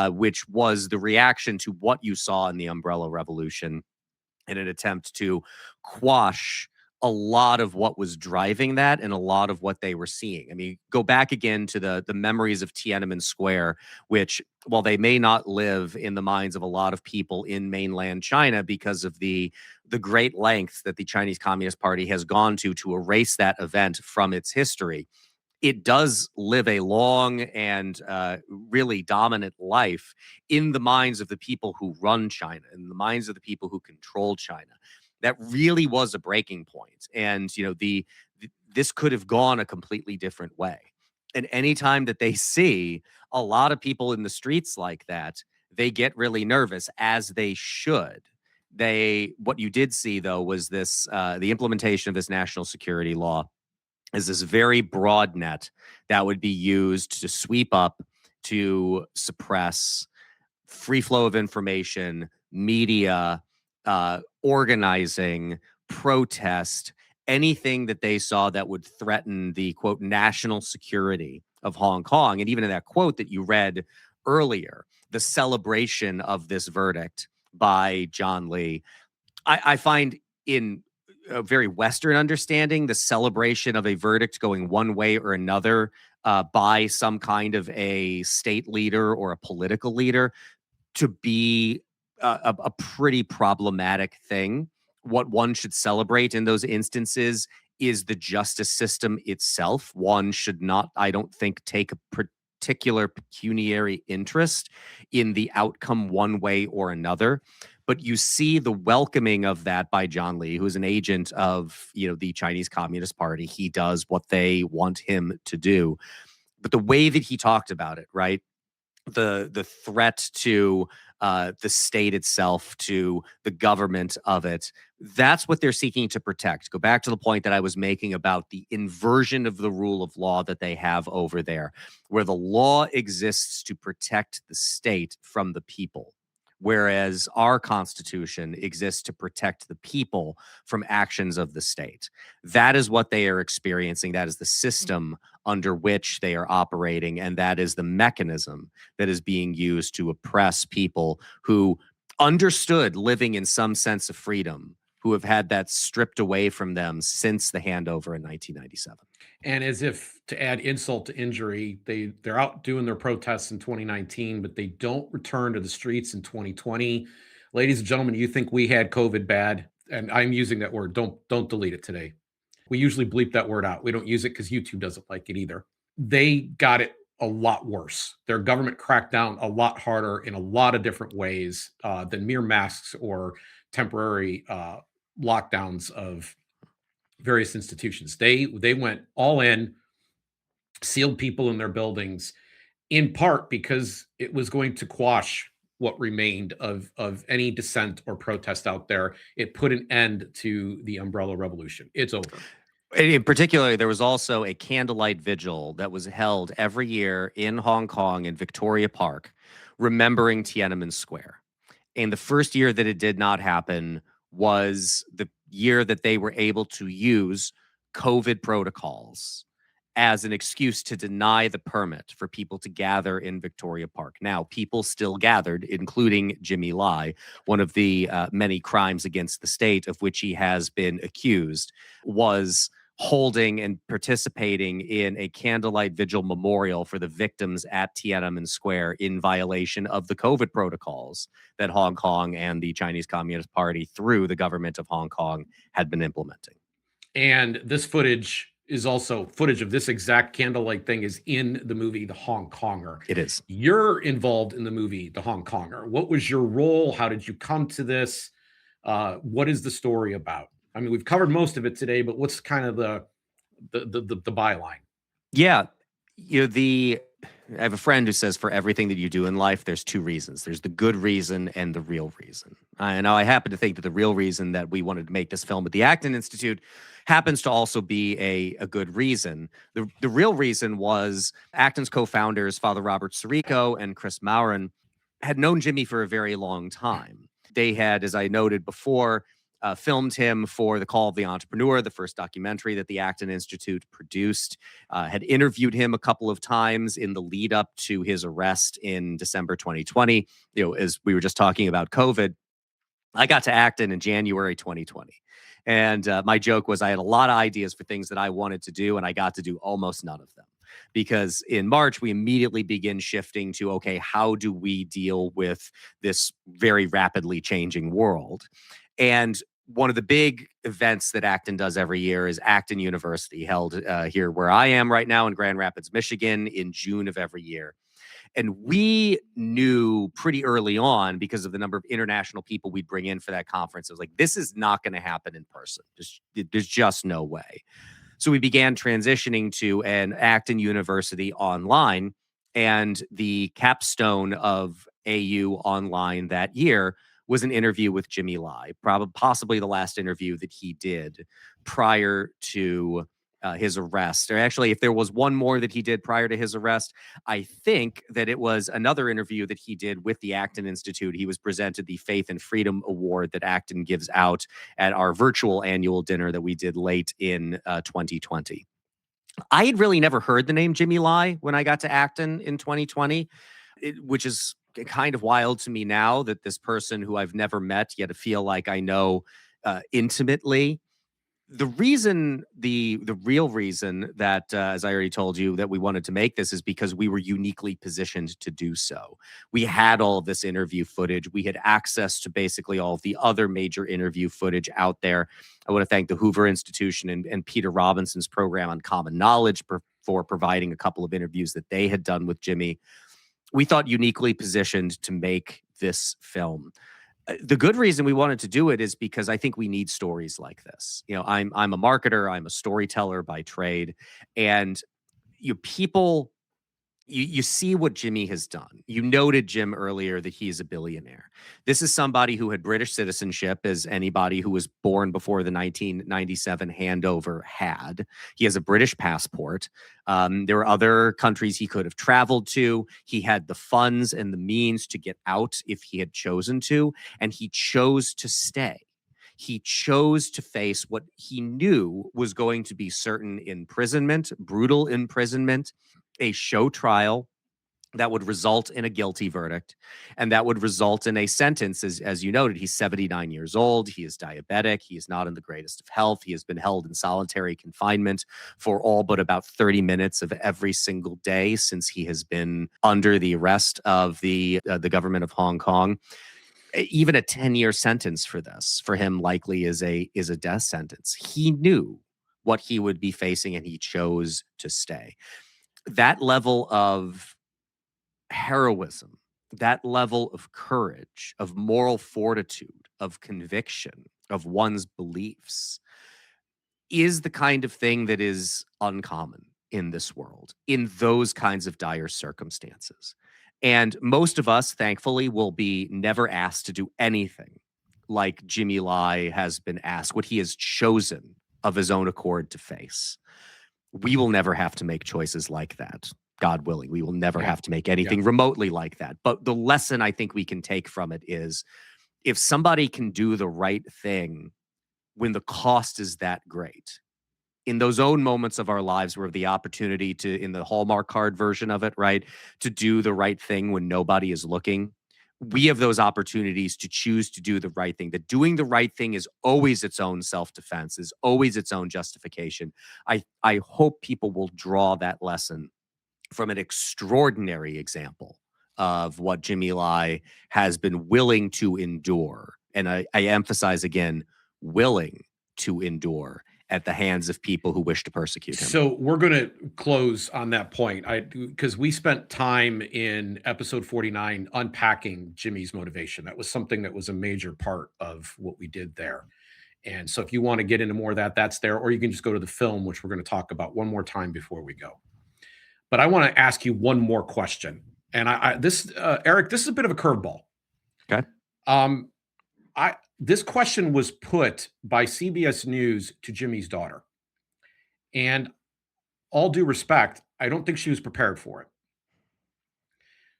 Speaker 1: which was the reaction to what you saw in the Umbrella Revolution, in an attempt to quash a lot of what was driving that and a lot of what they were seeing. I mean, go back again to the memories of Tiananmen Square, which, while they may not live in the minds of a lot of people in mainland China because of the great lengths that the Chinese Communist Party has gone to erase that event from its history, it does live a long and really dominant life in the minds of the people who run China, in the minds of the people who control China. That really was a breaking point. And, this could have gone a completely different way. And anytime that they see a lot of people in the streets like that, they get really nervous, as they should. What you did see, though, was this, the implementation of this national security law is this very broad net that would be used to sweep up, to suppress free flow of information, media, organizing, protest, anything that they saw that would threaten the, quote, national security of Hong Kong. And even in that quote that you read earlier, the celebration of this verdict by John Lee, I find, in a very Western understanding, the celebration of a verdict going one way or another by some kind of a state leader or a political leader to be a pretty problematic thing. What one should celebrate in those instances is the justice system itself. One should not, I don't think, take a particular pecuniary interest in the outcome one way or another. But you see the welcoming of that by John Lee, who is an agent of, the Chinese Communist Party. He does what they want him to do. But the way that he talked about it, right? The threat to the state itself to the government of it. That's what they're seeking to protect. Go back to the point that I was making about the inversion of the rule of law that they have over there, where the law exists to protect the state from the people, whereas our Constitution exists to protect the people from actions of the state. That is what they are experiencing. That is the system under which they are operating, and that is the mechanism that is being used to oppress people who understood living in some sense of freedom, who have had that stripped away from them since the handover in 1997.
Speaker 3: And as if to add insult to injury, they're out doing their protests in 2019, but they don't return to the streets in 2020. Ladies and gentlemen, you think we had COVID bad? And I'm using that word. Don't delete it today. We usually bleep that word out. We don't use it because YouTube doesn't like it either. They got it a lot worse. Their government cracked down a lot harder in a lot of different ways than mere masks or temporary lockdowns of various institutions. They went all in, sealed people in their buildings, in part because it was going to quash what remained of any dissent or protest out there. It put an end to the umbrella revolution. It's over.
Speaker 1: In particular, there was also a candlelight vigil that was held every year in Hong Kong in Victoria Park, remembering Tiananmen Square. And the first year that it did not happen was the year that they were able to use COVID protocols as an excuse to deny the permit for people to gather in Victoria Park. Now, people still gathered, including Jimmy Lai. One of the many crimes against the state of which he has been accused was holding and participating in a candlelight vigil memorial for the victims at Tiananmen Square in violation of the COVID protocols that Hong Kong and the Chinese Communist Party, through the government of Hong Kong, had been implementing.
Speaker 3: And this footage is also footage of this exact candlelight thing is in the movie The Hong Konger.
Speaker 1: It is.
Speaker 3: You're involved in the movie The Hong Konger. What was your role? How did you come to this? What is the story about? I mean, we've covered most of it today, but what's kind of the byline?
Speaker 1: Yeah. I have a friend who says for everything that you do in life, there's two reasons. There's the good reason and the real reason. Now, I happen to think that the real reason that we wanted to make this film at the Acton Institute happens to also be a good reason. The real reason was Acton's co-founders, Father Robert Sirico and Chris Maurin, had known Jimmy for a very long time. They had, as I noted before, filmed him for The Call of the Entrepreneur, the first documentary that the Acton Institute produced, had interviewed him a couple of times in the lead up to his arrest in December 2020. As we were just talking about COVID, I got to Acton in January 2020. And my joke was I had a lot of ideas for things that I wanted to do, and I got to do almost none of them. Because in March, we immediately begin shifting to, okay, how do we deal with this very rapidly changing world? And one of the big events that Acton does every year is Acton University, held here where I am right now in Grand Rapids, Michigan, in June of every year. And we knew pretty early on, because of the number of international people we'd bring in for that conference, it was like, this is not going to happen in person. There's just no way. So we began transitioning to an Acton University online, and the capstone of AU online that year was an interview with Jimmy Lai, possibly the last interview that he did prior to his arrest. Or actually, if there was one more that he did prior to his arrest, I think that it was another interview that he did with the Acton Institute. He was presented the Faith and Freedom Award that Acton gives out at our virtual annual dinner that we did late in 2020. I had really never heard the name Jimmy Lai when I got to Acton in 2020, which is kind of wild to me now, that this person who I've never met, yet I feel like I know intimately. The reason, the real reason that, as I already told you, that we wanted to make this is because we were uniquely positioned to do so. We had all of this interview footage. We had access to basically all of the other major interview footage out there. I want to thank the Hoover Institution and Peter Robinson's program on Common Knowledge for providing a couple of interviews that they had done with Jimmy. We thought uniquely positioned to make this film. The good reason we wanted to do it is because I think we need stories like this. I'm a marketer, I'm a storyteller by trade, and people you see what Jimmy has done. You noted, Jim, earlier that he's a billionaire. This is somebody who had British citizenship, as anybody who was born before the 1997 handover had. He has a British passport. There were other countries he could have traveled to. He had the funds and the means to get out if he had chosen to, and he chose to stay. He chose to face what he knew was going to be certain imprisonment, brutal imprisonment, a show trial that would result in a guilty verdict, and that would result in a sentence. As you noted, he's 79 years old. He is diabetic. He is not in the greatest of health. He has been held in solitary confinement for all but about 30 minutes of every single day since he has been under the arrest of the government of Hong Kong. Even a 10-year sentence for this, for him, likely is a death sentence. He knew what he would be facing, and he chose to stay. That level of heroism, that level of courage, of moral fortitude, of conviction, of one's beliefs is the kind of thing that is uncommon in this world, in those kinds of dire circumstances. And most of us, thankfully, will be never asked to do anything like Jimmy Lai has been asked, what he has chosen of his own accord to face. We will never have to make choices like that, God willing. We will never have to make anything remotely like that. But the lesson I think we can take from it is, if somebody can do the right thing when the cost is that great, in those own moments of our lives where the opportunity to, in the Hallmark card version of it, right, to do the right thing when nobody is looking, we have those opportunities to choose to do the right thing. That doing the right thing is always its own self-defense, is always its own justification. I hope people will draw that lesson from an extraordinary example of what Jimmy Lai has been willing to endure. And I emphasize again, willing to endure at the hands of people who wish to persecute him.
Speaker 3: So we're going to close on that point, because we spent time in episode 49 unpacking Jimmy's motivation. That was something that was a major part of what we did there. And so if you want to get into more of that, that's there, or you can just go to the film, which we're going to talk about one more time before we go. But I want to ask you one more question. And Eric, this is a bit of a curveball.
Speaker 1: Okay.
Speaker 3: This question was put by CBS News to Jimmy's daughter. And all due respect, I don't think she was prepared for it.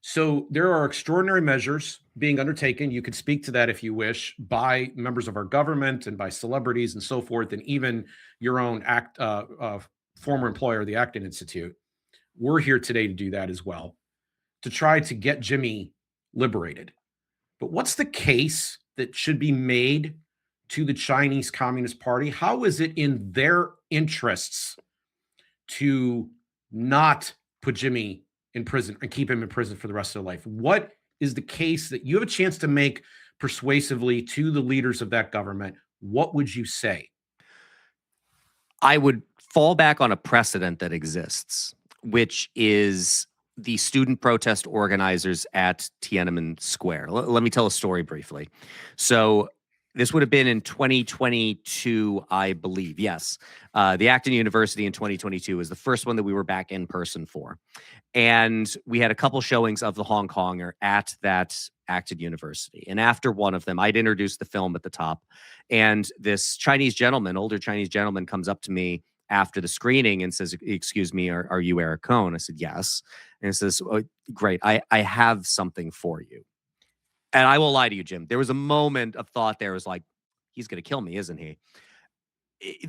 Speaker 3: So there are extraordinary measures being undertaken. You could speak to that if you wish, by members of our government and by celebrities and so forth, and even your own former employer, the Acton Institute. We're here today to do that as well, to try to get Jimmy liberated. But what's the case that should be made to the Chinese Communist Party? How is it in their interests to not put Jimmy in prison and keep him in prison for the rest of their life? What is the case that you have a chance to make persuasively to the leaders of that government? What would you say?
Speaker 1: I would fall back on a precedent that exists, which is the student protest organizers at Tiananmen Square. Let me tell a story briefly. So this would have been in 2022, I believe. Yes. The Acton University in 2022 was the first one that we were back in person for. And we had a couple showings of the Hong Konger at that Acton University. And after one of them, I'd introduced the film at the top. And this Chinese gentleman, older Chinese gentleman, comes up to me after the screening and says, "Excuse me, are you Eric Kohn?" I said, "Yes." And he says, "Oh, great. I have something for you." And I will lie to you, Jim. There was a moment of thought there. It was like, he's going to kill me, isn't he?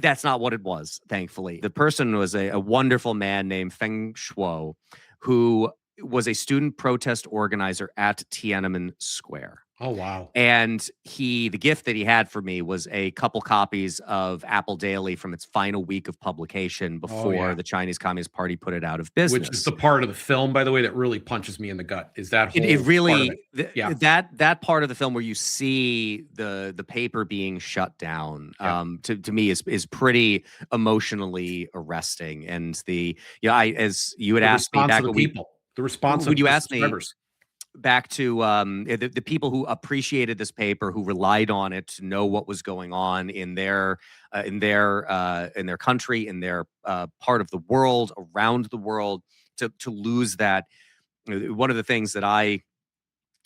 Speaker 1: That's not what it was, thankfully. The person was a wonderful man named Feng Shuo, who was a student protest organizer at Tiananmen Square.
Speaker 3: Oh, wow.
Speaker 1: And the gift that he had for me was a couple copies of Apple Daily from its final week of publication before the Chinese Communist Party put it out of business.
Speaker 3: Which is the part of the film, by the way, that really punches me in the gut, is that whole
Speaker 1: it really,
Speaker 3: part of it.
Speaker 1: That part of the film where you see the paper being shut down, to me is pretty emotionally arresting. And as you had asked me back
Speaker 3: the response
Speaker 1: when
Speaker 3: of
Speaker 1: you
Speaker 3: the
Speaker 1: asked me
Speaker 3: subscribers.
Speaker 1: Back to the people who appreciated this paper, who relied on it to know what was going on in their country, in their part of the world, around the world. to lose that. One of the things that I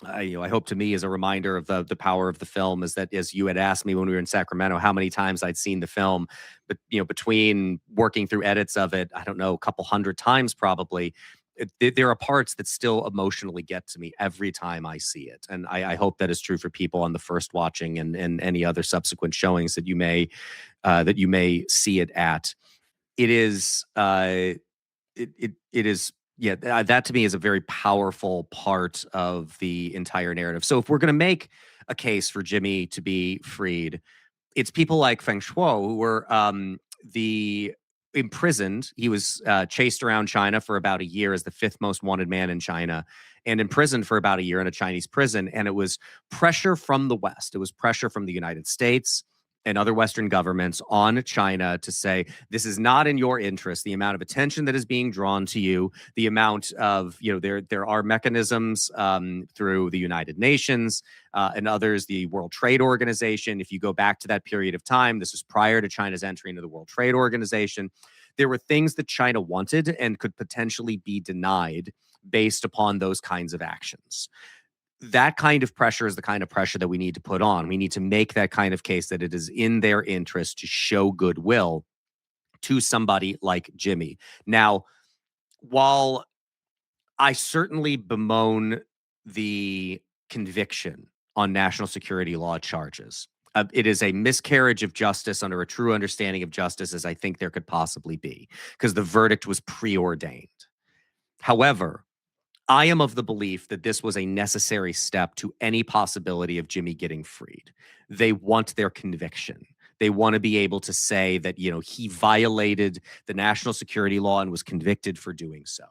Speaker 1: hope to me is a reminder of the power of the film is that, as you had asked me when we were in Sacramento, how many times I'd seen the film, but between working through edits of it, I don't know, a couple hundred times probably. There are parts that still emotionally get to me every time I see it, and I hope that is true for people on the first watching and any other subsequent showings that you may see it at. It is it is. Yeah, that to me is a very powerful part of the entire narrative. So if we're going to make a case for Jimmy to be freed, it's people like Feng Shuo who were imprisoned. He was chased around China for about a year as the 5th most wanted man in China, and imprisoned for about a year in a Chinese prison. And it was pressure from the West. It was pressure from the United States and other Western governments on China to say, this is not in your interest. The amount of attention that is being drawn to you, the amount of, there are mechanisms through the United Nations and others, the World Trade Organization. If you go back to that period of time, this was prior to China's entry into the World Trade Organization. There were things that China wanted and could potentially be denied based upon those kinds of actions. That kind of pressure is the kind of pressure that we need to put on. We need to make that kind of case that it is in their interest to show goodwill to somebody like Jimmy. Now, while I certainly bemoan the conviction on national security law charges, it is a miscarriage of justice under a true understanding of justice as I think there could possibly be, because the verdict was preordained. However, I am of the belief that this was a necessary step to any possibility of Jimmy getting freed. They want their conviction. They want to be able to say that, he violated the national security law and was convicted for doing so.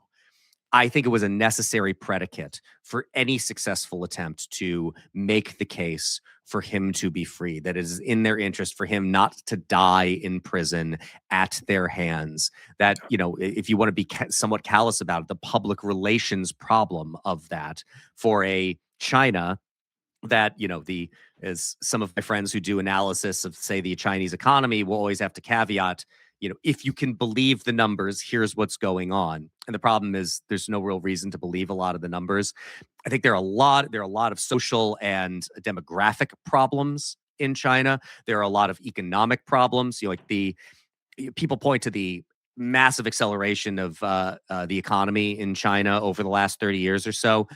Speaker 1: I think it was a necessary predicate for any successful attempt to make the case for him to be free, that it is in their interest for him not to die in prison at their hands. That, if you want to be somewhat callous about it, the public relations problem of that for a China that, as some of my friends who do analysis of, say, the Chinese economy will always have to caveat, if you can believe the numbers, here's what's going on. And the problem is there's no real reason to believe a lot of the numbers. I think there are a lot of social and demographic problems in China. There are a lot of economic problems. People point to the massive acceleration of the economy in China over the last 30 years or so.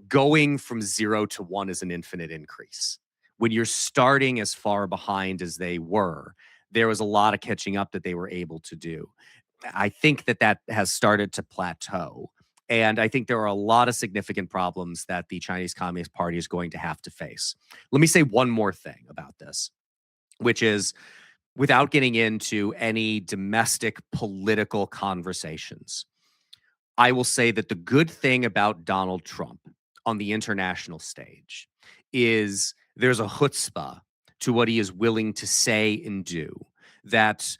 Speaker 1: Going from 0 to 1 is an infinite increase. When you're starting as far behind as they were, there was a lot of catching up that they were able to do. I think that has started to plateau. And I think there are a lot of significant problems that the Chinese Communist Party is going to have to face. Let me say one more thing about this, which is, without getting into any domestic political conversations, I will say that the good thing about Donald Trump on the international stage is there's a chutzpah to what he is willing to say and do that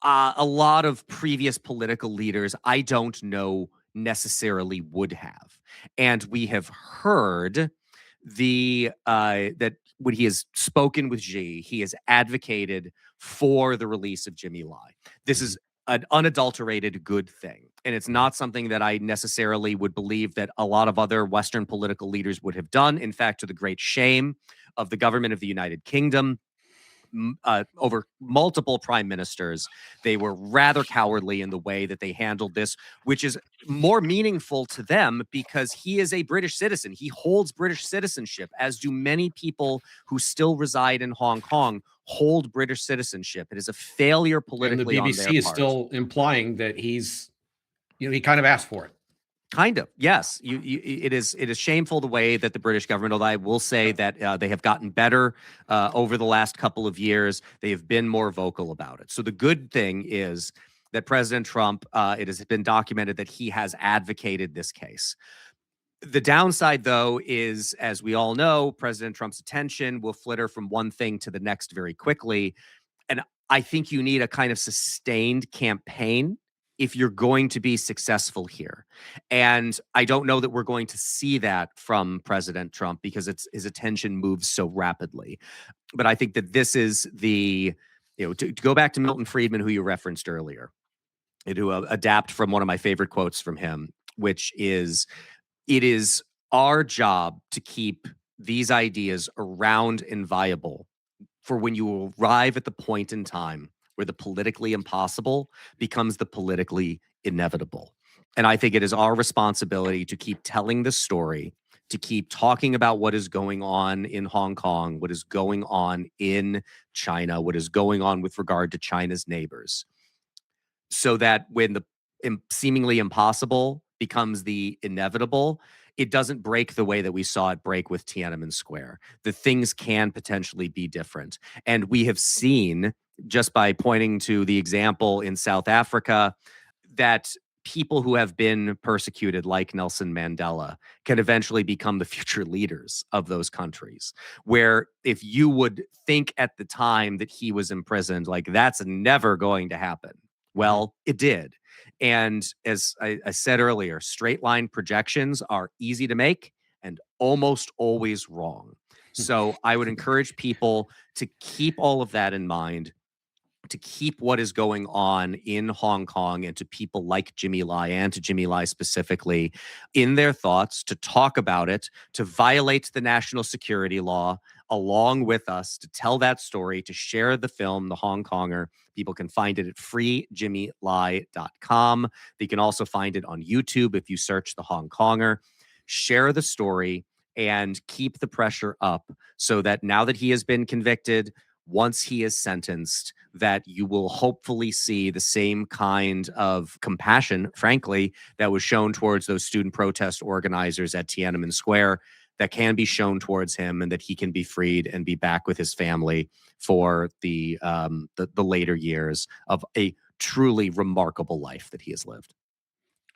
Speaker 1: a lot of previous political leaders, I don't know, necessarily would have. And we have heard that when he has spoken with Xi, he has advocated for the release of Jimmy Lai. This is an unadulterated good thing. And it's not something that I necessarily would believe that a lot of other Western political leaders would have done. In fact, to the great shame of the government of the United Kingdom, over multiple prime ministers, they were rather cowardly in the way that they handled this, which is more meaningful to them because he is a British citizen. He holds British citizenship, as do many people who still reside in Hong Kong hold British citizenship. It is a failure politically on their part.
Speaker 3: And the BBC is still implying that he's, he kind of asked for it.
Speaker 1: Kind of, yes. It is shameful the way that the British government, although I will say that they have gotten better over the last couple of years. They have been more vocal about it. So the good thing is that President Trump, it has been documented that he has advocated this case. The downside, though, is, as we all know, President Trump's attention will flitter from one thing to the next very quickly. And I think you need a kind of sustained campaign if you're going to be successful here. And I don't know that we're going to see that from President Trump because his attention moves so rapidly. But I think that this is to go back to Milton Friedman, who you referenced earlier. to adapt from one of my favorite quotes from him, which is, it is our job to keep these ideas around and viable for when you arrive at the point in time where the politically impossible becomes the politically inevitable. And I think it is our responsibility to keep telling the story, to keep talking about what is going on in Hong Kong, what is going on in China, what is going on with regard to China's neighbors, so that when the seemingly impossible becomes the inevitable, it doesn't break the way that we saw it break with Tiananmen Square. The things can potentially be different. And we have seen, just by pointing to the example in South Africa, that people who have been persecuted, like Nelson Mandela, can eventually become the future leaders of those countries. Where if you would think at the time that he was imprisoned, like, that's never going to happen. Well, it did. And as I said earlier, straight line projections are easy to make and almost always wrong. So I would encourage people to keep all of that in mind, to keep what is going on in Hong Kong and to people like Jimmy Lai, and to Jimmy Lai specifically, in their thoughts, to talk about it, to violate the national security law along with us, to tell that story, to share the film, The Hong Konger. People can find it at freejimmylai.com. They can also find it on YouTube if you search The Hong Konger. Share the story and keep the pressure up so that now that he has been convicted, once he is sentenced, that you will hopefully see the same kind of compassion, frankly, that was shown towards those student protest organizers at Tiananmen Square, that can be shown towards him, and that he can be freed and be back with his family for the later years of a truly remarkable life that he has lived.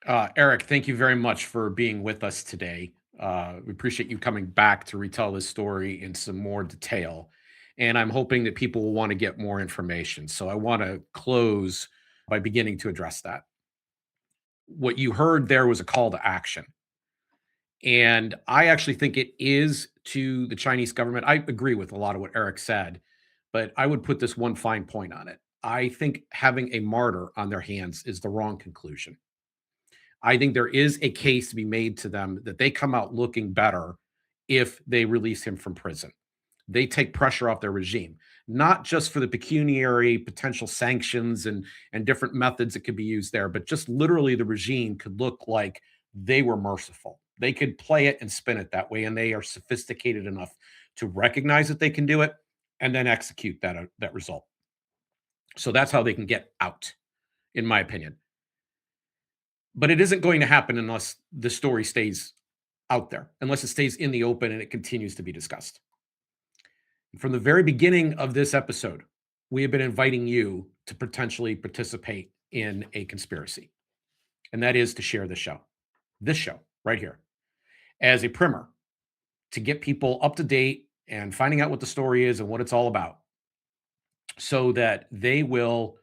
Speaker 3: Eric, thank you very much for being with us today. We appreciate you coming back to retell this story in some more detail. And I'm hoping that people will want to get more information. So I want to close by beginning to address that. What you heard there was a call to action. And I actually think it is to the Chinese government. I agree with a lot of what Eric said, but I would put this one fine point on it. I think having a martyr on their hands is the wrong conclusion. I think there is a case to be made to them that they come out looking better if they release him from prison. They take pressure off their regime, not just for the pecuniary potential sanctions and different methods that could be used there, but just literally the regime could look like they were merciful. They could play it and spin it that way, and they are sophisticated enough to recognize that they can do it and then execute that result. So that's how they can get out, in my opinion. But it isn't going to happen unless the story stays out there, unless it stays in the open and it continues to be discussed. From the very beginning of this episode, we have been inviting you to potentially participate in a conspiracy, and that is to share this show right here, as a primer to get people up to date and finding out what the story is and what it's all about, so that they will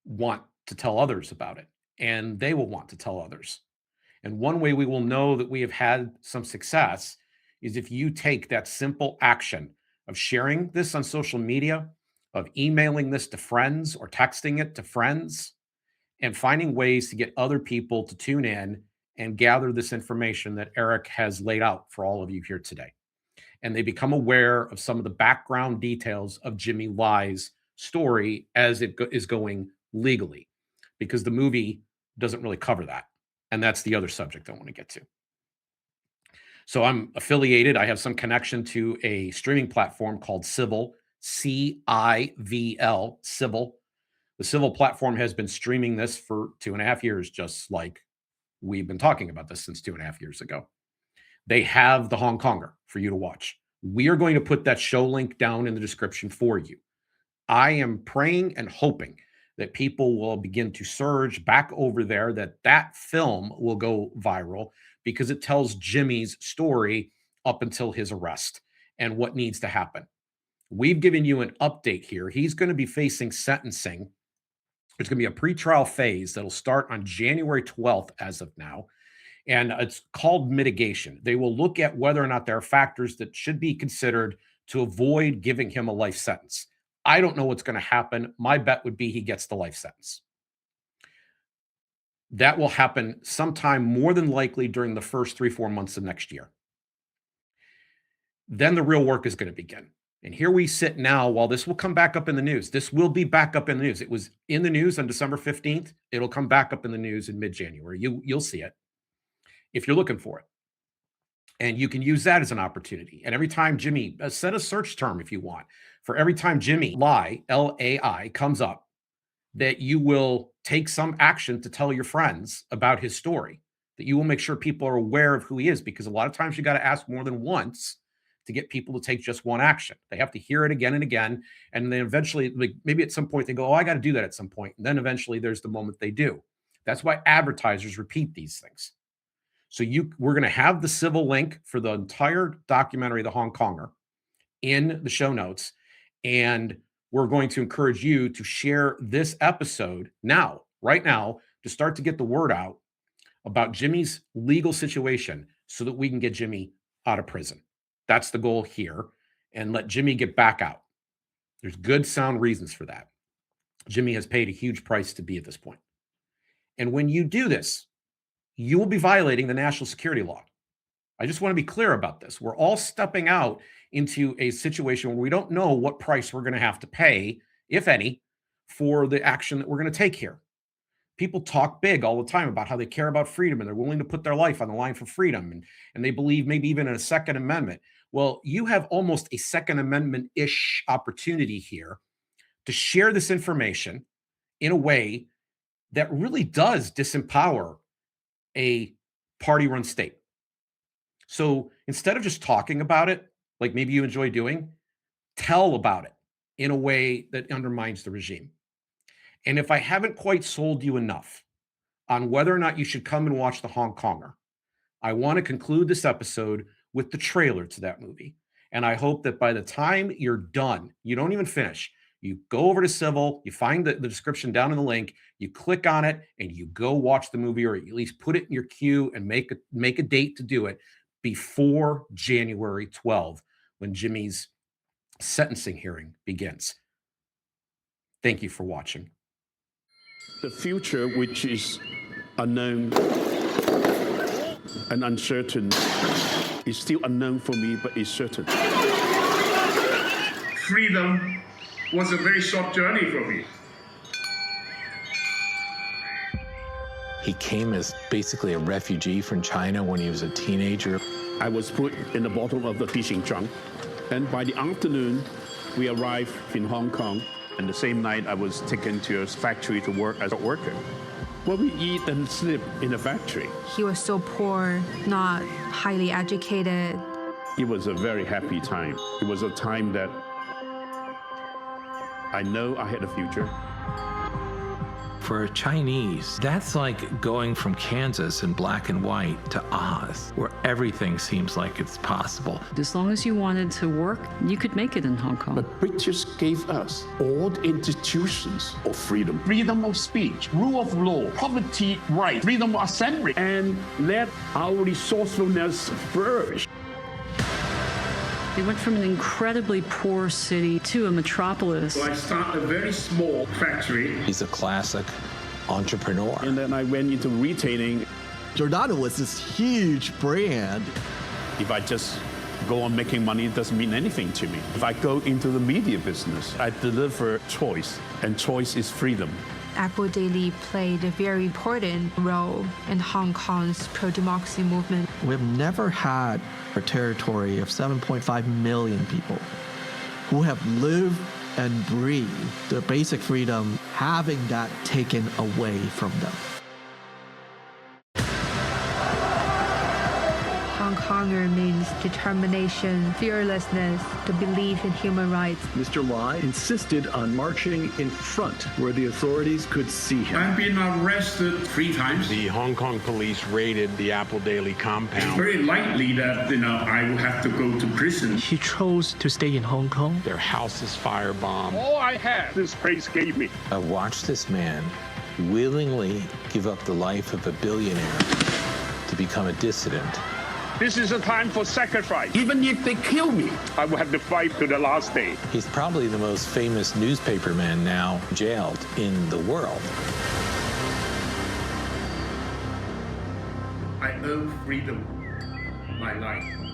Speaker 3: want to tell others about it, and they will want to tell others. And one way we will know that we have had some success is if you take that simple action of sharing this on social media, of emailing this to friends or texting it to friends, and finding ways to get other people to tune in and gather this information that Eric has laid out for all of you here today. And they become aware of some of the background details of Jimmy Lai's story as it is going legally, because the movie doesn't really cover that. And that's the other subject I want to get to. So I'm affiliated. I have some connection to a streaming platform called CiVL, CiVL, CiVL. The CiVL platform has been streaming this for 2.5 years, just like we've been talking about this since 2.5 years ago. They have The Hong Konger for you to watch. We are going to put that show link down in the description for you. I am praying and hoping that people will begin to surge back over there, that film will go viral, because it tells Jimmy's story up until his arrest and what needs to happen. We've given you an update here. He's going to be facing sentencing. There's going to be a pretrial phase that'll start on January 12th as of now. And it's called mitigation. They will look at whether or not there are factors that should be considered to avoid giving him a life sentence. I don't know what's going to happen. My bet would be he gets the life sentence. That will happen sometime more than likely during the first 3-4 months of next year. Then the real work is going to begin. And here we sit now while this will come back up in the news. This will be back up in the news. It was in the news on December 15th. It'll come back up in the news in mid-January. You'll see it if you're looking for it. And you can use that as an opportunity. And every time Jimmy, set a search term if you want, for every time Jimmy Lai, L-A-I, comes up, that you will take some action to tell your friends about his story, that you will make sure people are aware of who he is, because a lot of times you got to ask more than once to get people to take just one action. They have to hear it again and again. And then eventually, like maybe at some point they go, oh, I got to do that at some point. And then eventually there's the moment they do. That's why advertisers repeat these things. So we're going to have the CiVL link for the entire documentary, The Hong Konger, in the show notes. And we're going to encourage you to share this episode now, right now, to start to get the word out about Jimmy's legal situation so that we can get Jimmy out of prison. That's the goal here, and let Jimmy get back out. There's good, sound reasons for that. Jimmy has paid a huge price to be at this point. And when you do this, you will be violating the national security law. I just want to be clear about this. We're all stepping out into a situation where we don't know what price we're going to have to pay, if any, for the action that we're going to take here. People talk big all the time about how they care about freedom and they're willing to put their life on the line for freedom. And they believe maybe even in a Second Amendment. Well, you have almost a Second Amendment-ish opportunity here to share this information in a way that really does disempower a party-run state. So instead of just talking about it, like maybe you enjoy doing, tell about it in a way that undermines the regime. And if I haven't quite sold you enough on whether or not you should come and watch The Hong Konger, I want to conclude this episode with the trailer to that movie. And I hope that by the time you're done, you don't even finish, you go over to CiVL, you find the description down in the link, you click on it, and you go watch the movie, or at least put it in your queue and make a date to do it before January 12th, when Jimmy's sentencing hearing begins. Thank you for watching.
Speaker 4: The future, which is unknown and uncertain, is still unknown for me, but is certain.
Speaker 5: Freedom was a very short journey for me.
Speaker 6: He came as basically a refugee from China when he was a teenager.
Speaker 4: I was put in the bottom of the fishing trunk, and by the afternoon, we arrived in Hong Kong. And the same night, I was taken to a factory to work as a worker. Well, we eat and sleep in a factory.
Speaker 7: He was so poor, not highly educated.
Speaker 4: It was a very happy time. It was a time that I know I had a future.
Speaker 6: For a Chinese, that's like going from Kansas in black and white to Oz, where everything seems like it's possible.
Speaker 8: As long as you wanted to work, you could make it in Hong Kong.
Speaker 4: But British gave us all the institutions of freedom. Freedom of speech, rule of law, property rights, freedom of assembly, and let our resourcefulness flourish.
Speaker 8: They went from an incredibly poor city to a metropolis.
Speaker 5: So I started a very small factory.
Speaker 6: He's a classic entrepreneur.
Speaker 4: And then I went into retailing.
Speaker 9: Giordano was this huge brand.
Speaker 4: If I just go on making money, it doesn't mean anything to me. If I go into the media business, I deliver choice, and choice is freedom.
Speaker 7: Apple Daily played a very important role in Hong Kong's pro-democracy movement.
Speaker 9: We've never had a territory of 7.5 million people who have lived and breathed the basic freedom, having that taken away from them.
Speaker 7: Hong Konger means determination, fearlessness, the belief in human rights.
Speaker 10: Mr. Lai insisted on marching in front where the authorities could see him.
Speaker 5: I've been arrested 3 times.
Speaker 11: The Hong Kong police raided the Apple Daily compound.
Speaker 5: It's very likely that, I will have to go to prison.
Speaker 12: He chose to stay in Hong Kong.
Speaker 11: Their houses firebombed.
Speaker 10: All I had, this place gave me.
Speaker 6: I watched this man willingly give up the life of a billionaire to become a dissident.
Speaker 10: This is a time for sacrifice. Even if they kill me, I will have to fight to the last day.
Speaker 6: He's probably the most famous newspaperman now jailed in the world.
Speaker 5: I earned freedom, my life.